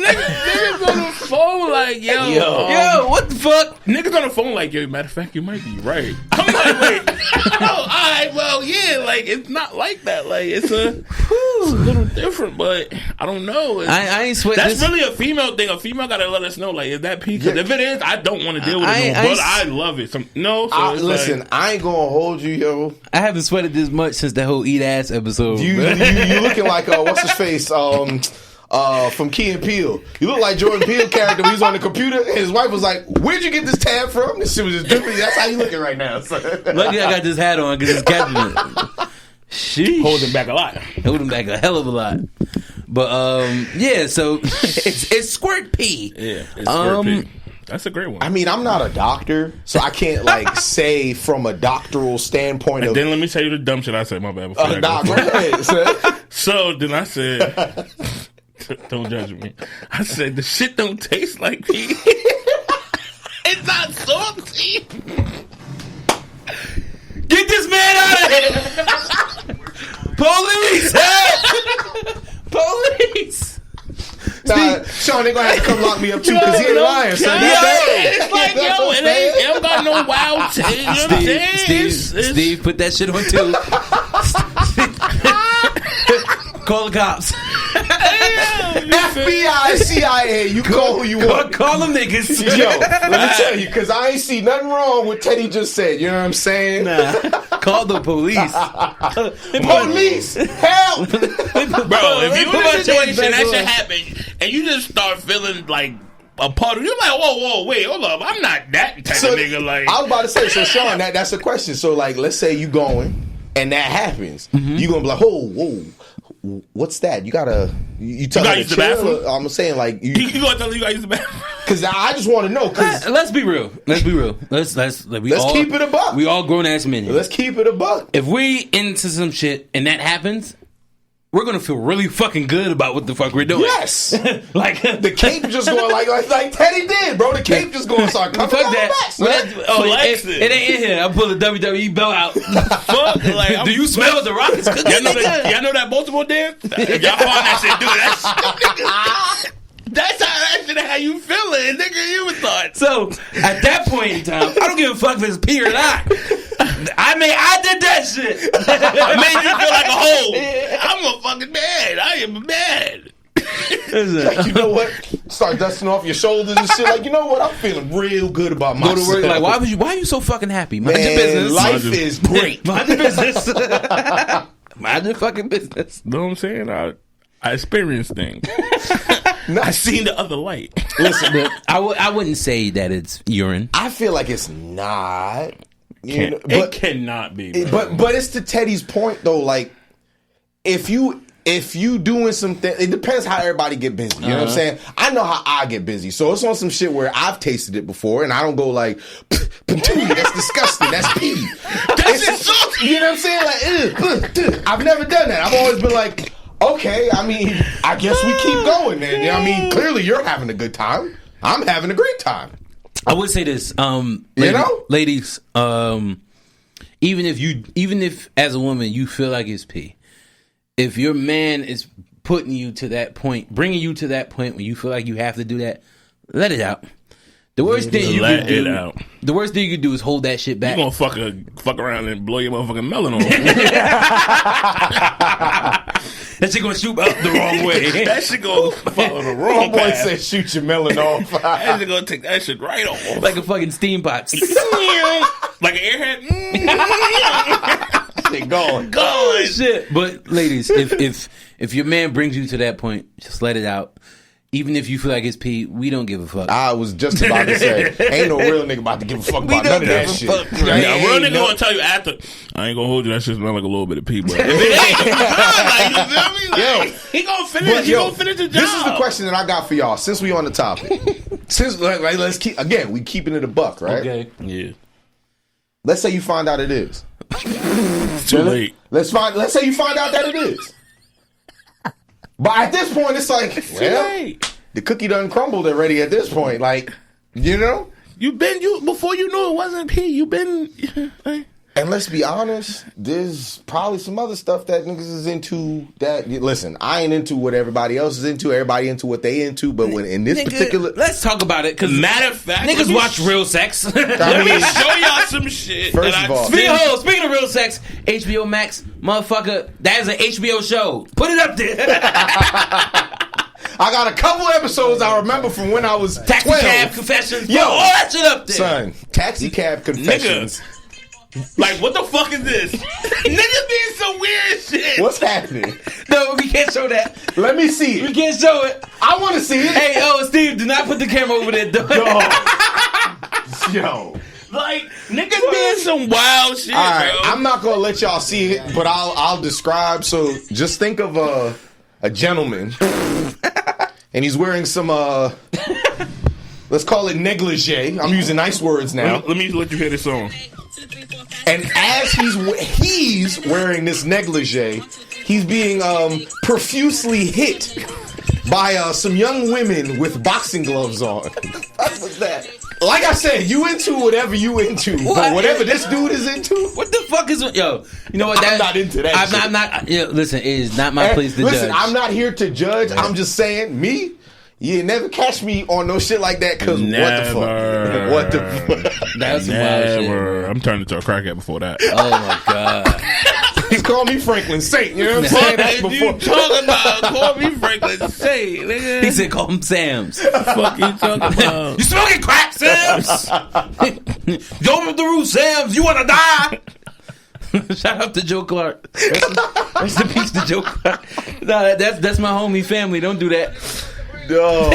niggas on the phone like, yo, what the fuck? Niggas on the phone like, yo, matter of fact, you might be right. I'm like, wait, all right, well, yeah, like, it's not like that. Like, it's a little different, but I don't know. I ain't sweating. That's really a female thing. A female gotta let us know, like, is that pee? Because if it is, I don't want to deal with it no more, but I love it. Listen, I ain't gonna hold you, yo. I haven't sweated this much since the whole Eat Ass episode. You looking like what's his face from Key and Peele. You look like Jordan Peele character when he's on the computer and his wife was like, where'd you get this tab from? This shit was just dripping. That's how you looking right now, son. Luckily I got this hat on because it's catching it. Sheesh. Holding back a lot. Holding back a hell of a lot. But yeah, so it's squirt pee. Yeah, it's squirt pee. That's a great one. I mean, I'm not a doctor, so I can't like say from a doctoral standpoint. And then let me tell you the dumb shit I said. My bad. Before go ahead. So then I said, don't judge me. I said the shit don't taste like pee. It's not salty. Get this man out of here! Police! Police! Nah, Sean, they gonna have to come lock me up too because he ain't lying. So it's like, it don't got no wild taste. You know what I'm saying? Steve, put that shit on too. Call the cops. FBI, CIA, you call who you want. Call them niggas. Yo, let me tell you, because I ain't see nothing wrong with Teddy just said. You know what I'm saying? Nah, call the police. Police, help! Bro, if you in a situation that shit happen, and you just start feeling like a part of you, like, whoa, wait, hold up, I'm not that type of nigga. Like, I was about to say, so Sean, that's the question. So, like, let's say you going, and that happens. You gonna be like, whoa. What's that? You gotta use the bathroom? I'm saying like you gonna tell you gotta use the bathroom? Because I just want to know. Cause let's be real. Let's keep it a buck. We all grown ass men. Let's keep it a buck. If we into some shit and that happens, we're gonna feel really fucking good about what the fuck we're doing. Yes, like the cape just going like Teddy did, bro. The cape just going to start coming down the back. It ain't in here. I pull the WWE belt out. Fuck, like, do you smell what the Rockets cooking? Y'all know that Baltimore dance? Y'all find that shit, do that. That's how you feeling, nigga. You was thought. So at that point in time, I don't give a fuck if it's pee or not. I did that shit. I made you feel like a hoe. I'm a fucking man. I am mad. Like, you know what? Start dusting off your shoulders and shit. Like, you know what? I'm feeling real good about myself. Go to work. Like, why are you so fucking happy? Mind your business. Life is great. Mind your business. Mind your fucking business. You know what I'm saying? I experienced things. I seen the other light. Listen, I wouldn't say that it's urine. I feel like it's not. It cannot be. But it's to Teddy's point though. Like, if you doing something, it depends how everybody get busy. You know what I'm saying? I know how I get busy, so it's on some shit where I've tasted it before, and I don't go like, that's disgusting. That's pee. That's insulting. You know what I'm saying? Like, I've never done that. I've always been like, okay, I mean, I guess we keep going then. You know what I mean? Clearly you're having a good time. I'm having a great time. I would say this, ladies, even if as a woman you feel like it's pee, if your man is putting you to that point, bringing you to that point when you feel like you have to do that, let it out. The worst thing you can do is hold that shit back. You gonna fuck around and blow your motherfucking melon on. That shit gonna shoot up the wrong way. That shit gonna follow the wrong path. My boy said shoot your melon off. That shit gonna take that shit right off. Like a fucking steam pot. Like an airhead. Shit going. Shit. But ladies, if your man brings you to that point, just let it out. Even if you feel like it's pee, we don't give a fuck. I was just about to say, ain't no real nigga about to give a fuck about none of that shit. A real nigga gonna tell you after, I ain't gonna hold you, that shit smell like a little bit of pee, but if it ain't, you feel me? Like, he gonna finish, gonna finish the job. This is the question that I got for y'all, since we on the topic. Let's keep, again, we keeping it a buck, right? Okay. Yeah. Let's say you find out it is. It's too late. Let's say you find out that it is. But at this point, it's like, the cookie done crumbled already at this point. Like, you know? Before you knew it wasn't pee, you been... And let's be honest, there's probably some other stuff that niggas is into that... Listen, I ain't into what everybody else is into. Everybody into what they into. But when in this particular... Let's talk about it. Cause matter of fact... Niggas watch real sex. Let me show y'all some shit. First of all... Speaking of real sex, HBO Max, motherfucker, that is an HBO show. Put it up there. I got a couple episodes I remember from when I was Taxi 12. Cab Confessions. Yo, all that shit up there. Son, Taxi Cab Confessions. Nigga. Like, what the fuck is this? Niggas doing some weird shit. What's happening? No, we can't show that. Let me see it. We can't show it. I want to see it. Hey, Steve, do not put the camera over there. Yo. Like, niggas doing some wild shit, all right, bro. I'm not going to let y'all see it, but I'll describe. So, just think of a gentleman, and he's wearing some let's call it negligee. I'm using nice words now. Let me let you hear this song. And as he's wearing this negligee, he's being profusely hit by some young women with boxing gloves on. What was that? Like I said, you into whatever you into, but whatever this dude is into, what the fuck is yo? You know what? I'm not into that. I'm not. Listen, it is not my place to judge. Listen, I'm not here to judge. Right. I'm just saying, you never catch me on no shit like that. Cause what the fuck? What the fuck? That's some wild shit. I'm turning into a crackhead before that. Oh my god. He's called me Franklin Saint. You know what I'm saying? That's before. You talking about call me Franklin Saint, nigga. He said call him Sam's. Fuck you talking about? You smoking crack, Sam's? Go through, Sam's. You wanna die? Shout out to Joe Clark. Rest in peace to Joe Clark. No, that's my homie family. Don't do that. No.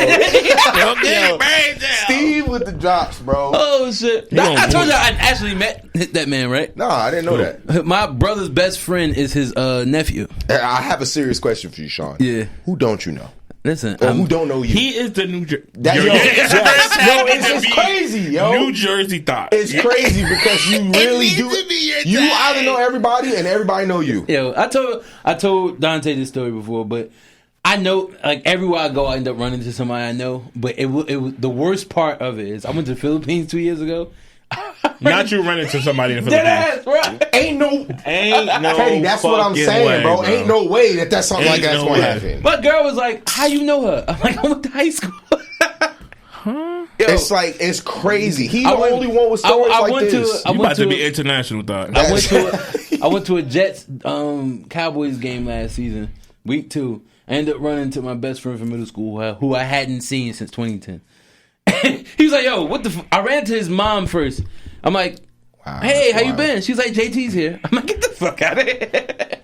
Steve with the drops, bro. Oh shit! I told you I actually met that man, right? No, I didn't know that. My brother's best friend is his nephew. I have a serious question for you, Sean. Yeah. Who don't you know? Listen, who don't know you? He is the New Jersey. It's crazy, yo. New Jersey thought. It's crazy because you really do. You either know everybody and everybody know you. Yo, I told Dante this story before, but I know, like, everywhere I go, I end up running into somebody I know. But it was the worst part of it is I went to the Philippines 2 years ago. Not you running into somebody in the Philippines. Right. Ain't no Teddy, that's what I'm saying, way, bro. Ain't no way that's something like that's going to happen. My girl was like, how you know her? I'm like, I went to high school. Huh? Yo, it's like, it's crazy. He the only one with stories like this. You about to be international, dog. I went to a Jets Cowboys game last season, week 2. I ended up running into my best friend from middle school who I hadn't seen since 2010. He was like, yo, what the I ran to his mom first. I'm like, wow, hey, how you been? She's like, JT's here. I'm like, get the fuck out of here.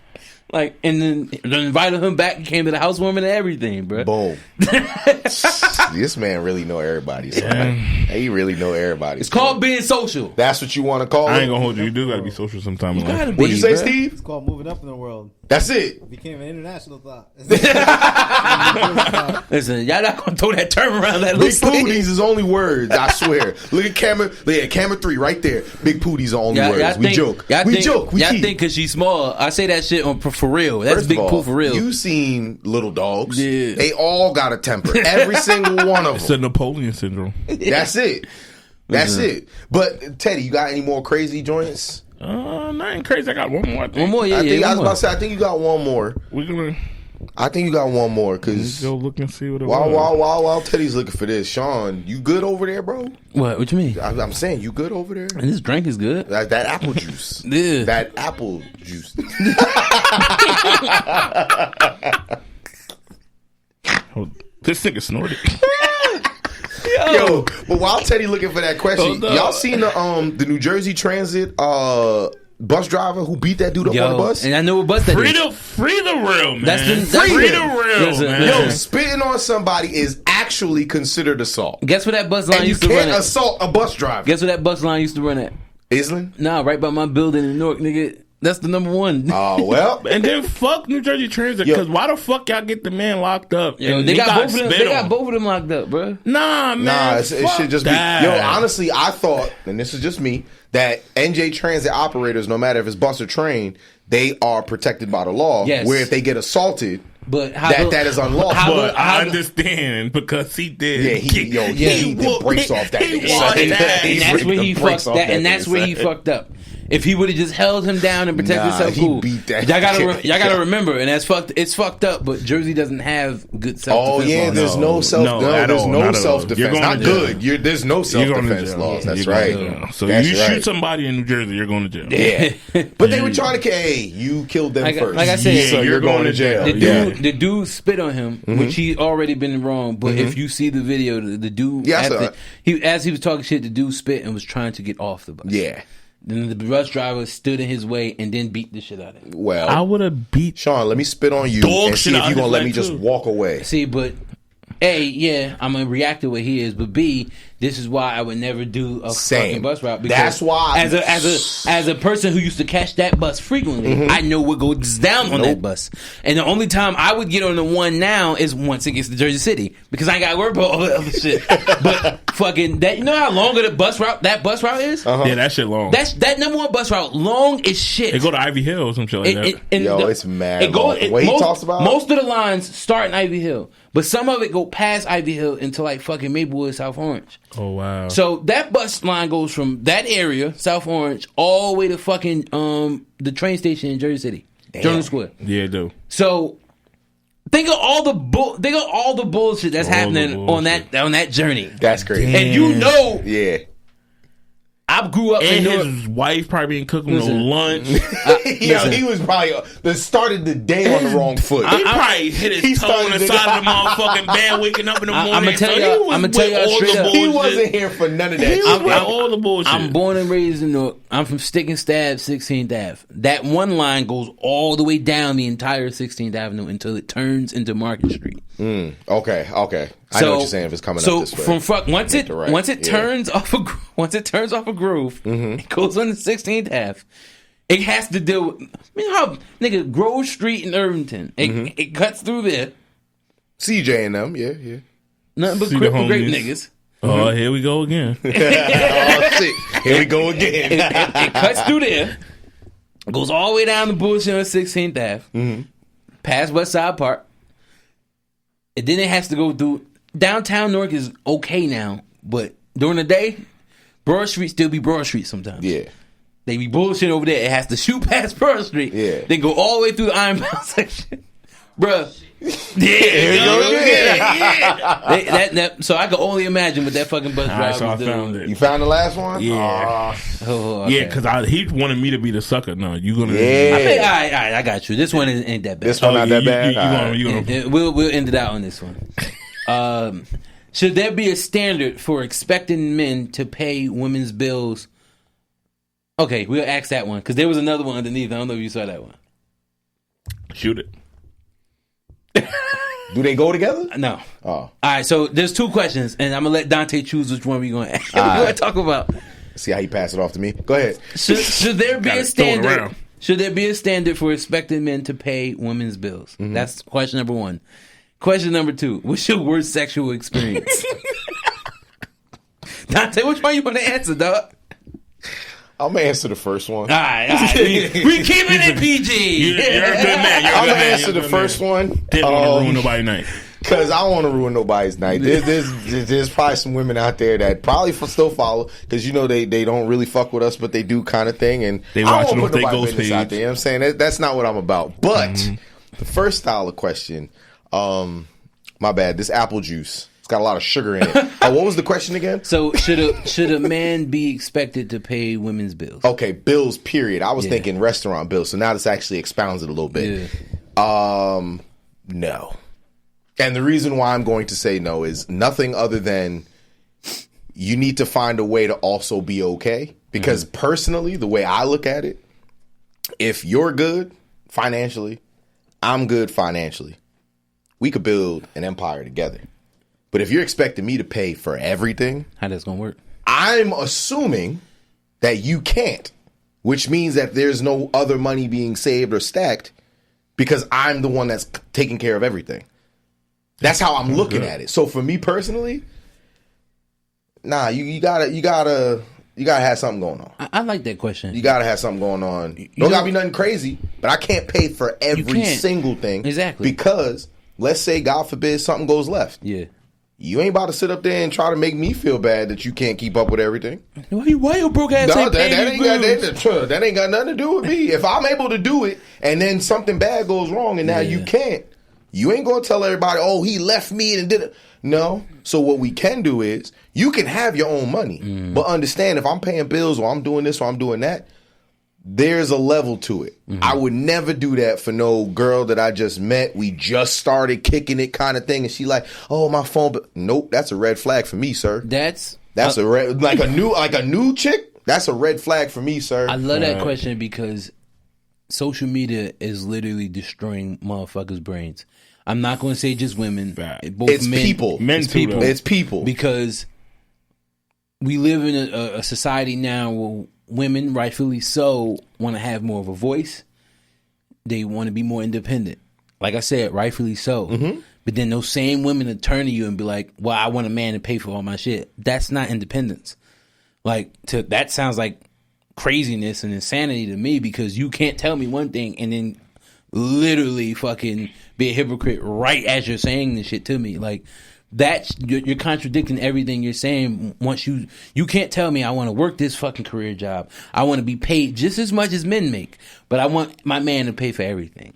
Like, and then invited him back and came to the housewarming and everything, bro. Boom. This man really know everybody. Son. He really know everybody. It's called being social. That's what you want to call it? I ain't gonna hold you. You do gotta be social sometime. You gotta be, what'd you say, bro? Steve? It's called moving up in the world. That's it. It became an international thought. Listen, y'all not gonna throw that term around that Big little pooties is only words, I swear. Look at camera 3 right there. Big pooties are only words. We joke. We joke. Y'all think because she's small, I say that shit for real. That's First big of all, poo for real. You seen little dogs. Yeah. They all got a temper. Every single one of It's them. the Napoleon syndrome. That's it. That's it. But Teddy, you got any more crazy joints? Nothing crazy. I got one more. One more, yeah. I was about to say, I think you got one more. I think you got one more because go look and see what it was. While Teddy's looking for this, Sean, you good over there, bro? What you mean? I'm saying you good over there. And this drink is good. That apple juice. Yeah. That apple juice. Oh, this nigga snorted. Yo, but while Teddy looking for that question, y'all seen the New Jersey Transit bus driver who beat that dude up on the bus? And I know what bus that is. Free the real, man. Free the real, man. Yo, spitting on somebody is actually considered assault. Guess where that bus line used to run at? You can't assault a bus driver. Guess where that bus line used to run at? Island? Nah, right by my building in Newark, nigga. That's the number one. Oh, well. And then fuck New Jersey Transit, because why the fuck y'all get the man locked up? Yo, they got both of them. They got both of them locked up, bro. Nah, man. It should just be. Yo, honestly, I thought, and this is just me, that NJ Transit operators, no matter if it's bus or train, they are protected by the law. Yes. Where if they get assaulted, but that is unlawful. But I understand because he did. Yeah, he did breaks off that. And that's where he fucked that. And that's where he fucked up. If he would have just held him down and protected himself, cool. Beat that. Y'all gotta remember, and it's fucked up. But Jersey doesn't have good self defense. Oh yeah, there's no self defense. Not good. There's no self defense laws. That's right. So you shoot somebody in New Jersey, you're going to jail. Yeah, but they were trying to. Hey, you killed them first. Like I said, so you're going to jail. The dude spit on him, which he already been wrong. But if you see the video, the dude, as he was talking shit, the dude spit and was trying to get off the bus. Yeah. Then the bus driver stood in his way and then beat the shit out of him. Well, I would have beat Sean. Let me spit on you and see if you're gonna let me just walk away. See, but A, yeah, I'm gonna react to what he is, but B, This is why I would never do a fucking bus route. Because that's why. As a person who used to catch that bus frequently, I know what goes down on that bus. And the only time I would get on the one now is once it gets to Jersey City, because I ain't got to worry about all that other shit. But fucking that, you know how long of that bus route is? Yeah, that shit long. That number one bus route long as shit. They go to Ivy Hill or some shit like that. It's mad. He talks about most of the lines start in Ivy Hill, but some of it go past Ivy Hill into like fucking Maplewood, South Orange. Oh wow! So that bus line goes from that area, South Orange, all the way to fucking the train station in Jersey City, Journal Square. Yeah, do. So think of all the bullshit that's happening on that journey. That's crazy. Damn. And you know, I grew up and in his wife probably didn't cook him no lunch. He was probably started the day on the wrong foot. He probably hit his toe on the side of the motherfucking bed, waking up in the morning. I'm gonna tell you straight up. He wasn't here for none of that. He was with all the bullshit. I'm born and raised in Newark. I'm from Stick and Stab, 16th Ave. That one line goes all the way down the entire 16th Avenue until it turns into Market Street. Okay. I know what you're saying. If it's coming up this way, once it turns off a Grove, it goes on the 16th Ave. It has to deal with, how nigga Grove Street in Irvington. It cuts through there. CJ and them, yeah. Nothing but cripple great niggas. Oh, here we go again. Oh shit! Here we go again. It cuts through there. Goes all the way down the bullshit on 16th Ave. Past West Side Park. And then it has to go through downtown Newark is okay now, but during the day, Broad Street still be Broad Street sometimes. Yeah. They be bullshit over there. It has to shoot past Broad Street. Yeah. Then go all the way through the Ironbound section. Bruh. Yeah. So I can only imagine what that fucking bus driver was doing. You found the last one? Yeah. Okay. Yeah, because he wanted me to be the sucker. No, you gonna. Yeah. All right, I got you. This one ain't that bad. This one not that bad? We'll end it out on this one. Should there be a standard for expecting men to pay women's bills? Okay, we'll ask that one, because there was another one underneath. I don't know if you saw that one. Shoot it. Do they go together? No. Oh. All right, so there's two questions, and I'm going to let Dante choose which one we're going to talk about. See how he passed it off to me? Go ahead. Should there be a standard? Should there be a standard for expecting men to pay women's bills? That's question number one. Question number two, what's your worst sexual experience? Dante, which one you want to answer, dog? I'm going to answer the first one. All right. We keeping it PG. You're a good man. I'm going to answer the first one. Didn't want to ruin nobody's night. Because I don't want to ruin nobody's night. There's probably some women out there that probably still follow, because they don't really fuck with us, but they do kind of thing. And they watching off their ghost page. Out there, you know what I'm saying? That's not what I'm about. But the first style of question, my bad, this apple juice. It's got a lot of sugar in it. What was the question again? So should a man be expected to pay women's bills? Okay, bills, period. I was thinking restaurant bills. So now this actually expounds it a little bit. Yeah. No. And the reason why I'm going to say no is nothing other than you need to find a way to also be okay. Because personally, the way I look at it, if you're good financially, I'm good financially. We could build an empire together. But if you're expecting me to pay for everything, how that's gonna work? I'm assuming that you can't, which means that there's no other money being saved or stacked because I'm the one that's taking care of everything. That's how I'm looking at it. So for me personally, nah, you gotta have something going on. I like that question. You gotta have something going on. Don't gotta be nothing crazy, but I can't pay for every single thing. Exactly. Because let's say, God forbid, something goes left. Yeah. You ain't about to sit up there and try to make me feel bad that you can't keep up with everything. Why your broke ass ain't paying that ain't got nothing to do with me. If I'm able to do it and then something bad goes wrong and now you can't, you ain't going to tell everybody, oh, he left me and did it. No. So what we can do is you can have your own money, but understand if I'm paying bills or I'm doing this or I'm doing that, there's a level to it. I would never do that for no girl that I just met. We just started kicking it kind of thing. And she like, oh, my phone. But nope, that's a red flag for me, sir. That's a red, like a new chick. That's a red flag for me, sir. I love that question because social media is literally destroying motherfuckers' brains. I'm not going to say just women. It's people. It's people. It's people. Because we live in a society now where women, rightfully so, want to have more of a voice. They want to be more independent. Like I said, rightfully so. Mm-hmm. But then those same women will turn to you and be like, well, I want a man to pay for all my shit. That's not independence. That sounds like craziness and insanity to me, because you can't tell me one thing and then literally fucking be a hypocrite right as you're saying this shit to me. Like, you're contradicting everything you're saying. Once you can't tell me I want to work this fucking career job. I want to be paid just as much as men make, but I want my man to pay for everything.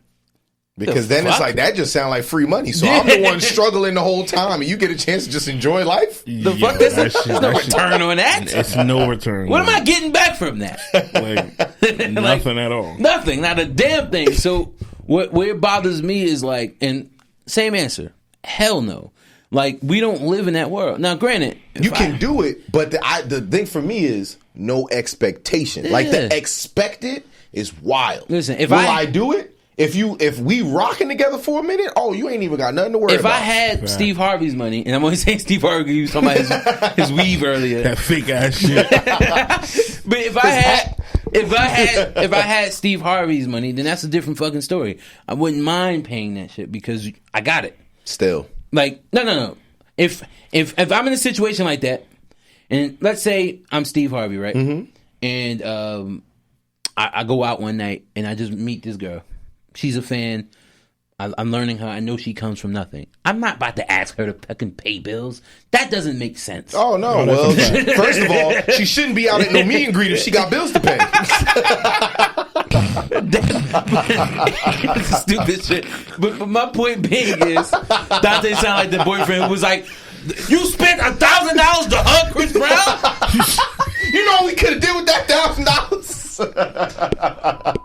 Because then it's like, that just sounds like free money. So I'm the one struggling the whole time, and you get a chance to just enjoy life? Fuck? There's no return on that. It's no return. What am I getting back from that? Nothing at all. Nothing. Not a damn thing. So what bothers me is and same answer. Hell no. Like, we don't live in that world. Now, granted, you can do it, but the thing for me is no expectation. Yeah. Like, the expected is wild. Listen, Will I do it? If we rocking together for a minute, you ain't even got nothing to worry about. If I had Steve Harvey's money, and I'm only saying Steve Harvey because he was talking about his weave earlier. That fake ass shit. But if I had Steve Harvey's money, then that's a different fucking story. I wouldn't mind paying that shit because I got it. Still. Like, no. If I'm in a situation like that, and let's say I'm Steve Harvey, right? Mm-hmm. And I go out one night and I just meet this girl. She's a fan. I'm learning her. I know she comes from nothing. I'm not about to ask her to fucking pay bills. That doesn't make sense. Oh, no. Well, first of all, she shouldn't be out at no meet and greet if she got bills to pay. That's stupid shit. But my point being is, Dante sound like the boyfriend who was like, you spent $1,000 to hug Chris Brown? You know what we could have did with that $1,000?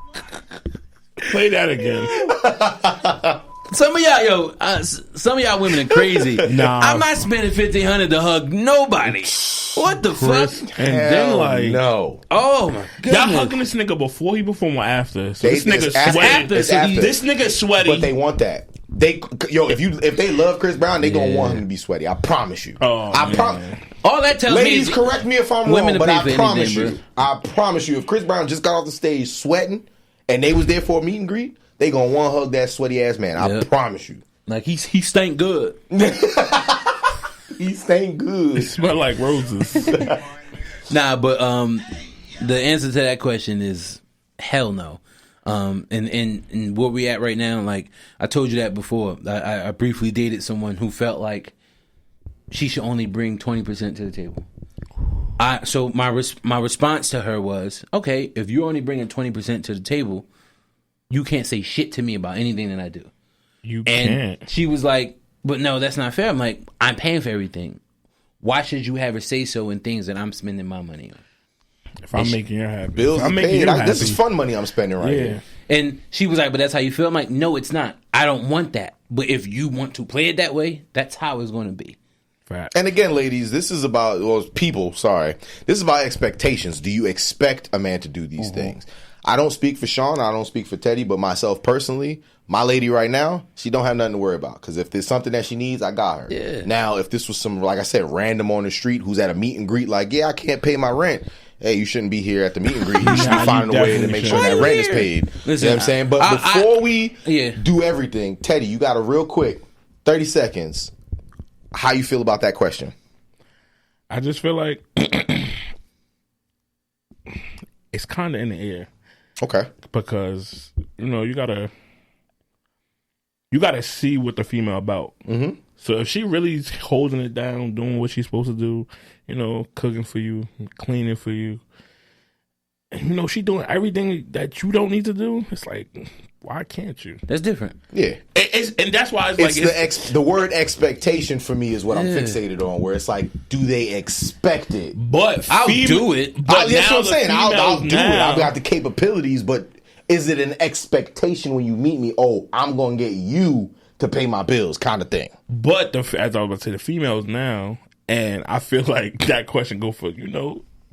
Play that again. Some of y'all women are crazy. Nah. I'm not spending $1,500 to hug nobody. What the fuck? And then no. Oh my goodness. Y'all hugging this nigga before he performed or after? So this nigga sweaty. This nigga sweaty. But they want that. If they love Chris Brown, they gonna want him to be sweaty. I promise you. I promise. All that tells me Ladies, correct me if I'm wrong, but I promise you. I promise you, if Chris Brown just got off the stage sweating and they was there for a meet and greet, they gonna want to hug that sweaty ass man. I promise you. Like, he stank good. He stank good. It smell like roses. Nah, but the answer to that question is hell no. And where we at right now, like I told you that before. I briefly dated someone who felt like she should only bring 20% to the table. So my response to her was, okay, if you're only bringing 20% to the table, you can't say shit to me about anything that I do. You can't. And she was like, but no, that's not fair. I'm like, I'm paying for everything. Why should you have a say so in things that I'm spending my money on? If I'm making you happy. Bills are paid. This is fun money I'm spending right here. And she was like, but that's how you feel? I'm like, no, it's not. I don't want that. But if you want to play it that way, that's how it's going to be. Fact. And again, ladies, this is about, this is about expectations. Do you expect a man to do these things? I don't speak for Sean. I don't speak for Teddy, but myself personally, my lady right now, she don't have nothing to worry about. Because if there's something that she needs, I got her. Yeah. Now, if this was some, like I said, random on the street who's at a meet and greet, like, I can't pay my rent. Hey, you shouldn't be here at the meet and greet. You should be finding a way to make sure that rent is paid. Listen, you know what I'm saying? But before we do everything, Teddy, you got a real quick 30 seconds. How you feel about that question? I just feel like it's kind of in the air. Okay. Because, you gotta see what the female about. Mm-hmm. So if she really holding it down, doing what she's supposed to do, cooking for you, cleaning for you, and, she doing everything that you don't need to do, it's like, why can't you? That's different. Yeah. And that's why the word expectation for me is what I'm fixated on, where it's like, do they expect it? But I'll do it. But that's what I'm saying. I'll do it. I've got the capabilities, but is it an expectation when you meet me? Oh, I'm going to get you to pay my bills kind of thing. But as I was about to say, the females now, and I feel like that question go for,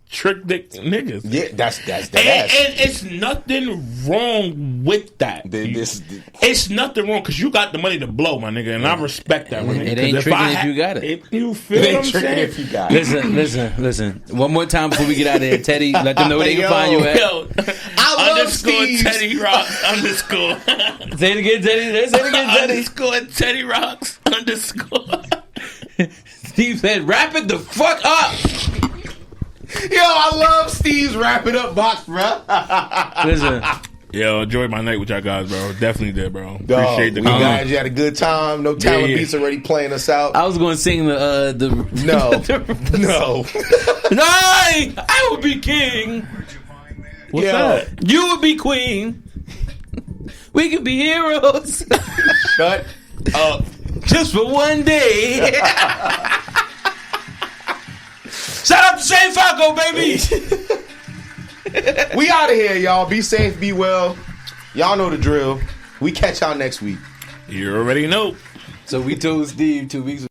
trick dick niggas. Yeah, that's and it's nothing wrong with that. It's nothing wrong because you got the money to blow, my nigga, and I respect that. It ain't tricking if you got it. You feel what I'm saying? If you got it. Listen. One more time before we get out of here, Teddy. Let them know where they can find you at. Yo, I love Steve. Teddy Rocks underscore. Say it again, Teddy. Say it again, Teddy. Underscore Teddy Rocks underscore. Steve said, "Wrap it the fuck up." Yo, I love Steve's wrap it up box, bro. Listen. Yo, enjoyed my night with y'all guys, bro. Definitely did, bro. Appreciate the guys. You had a good time. No talent beats already playing us out. I was going to sing the no. I would be king. What's that? You would be queen. We could be heroes. Shut up. Just for one day. Shout out to Shane Falco, baby. We out of here, y'all. Be safe, be well. Y'all know the drill. We catch y'all next week. You already know. So we told Steve 2 weeks ago.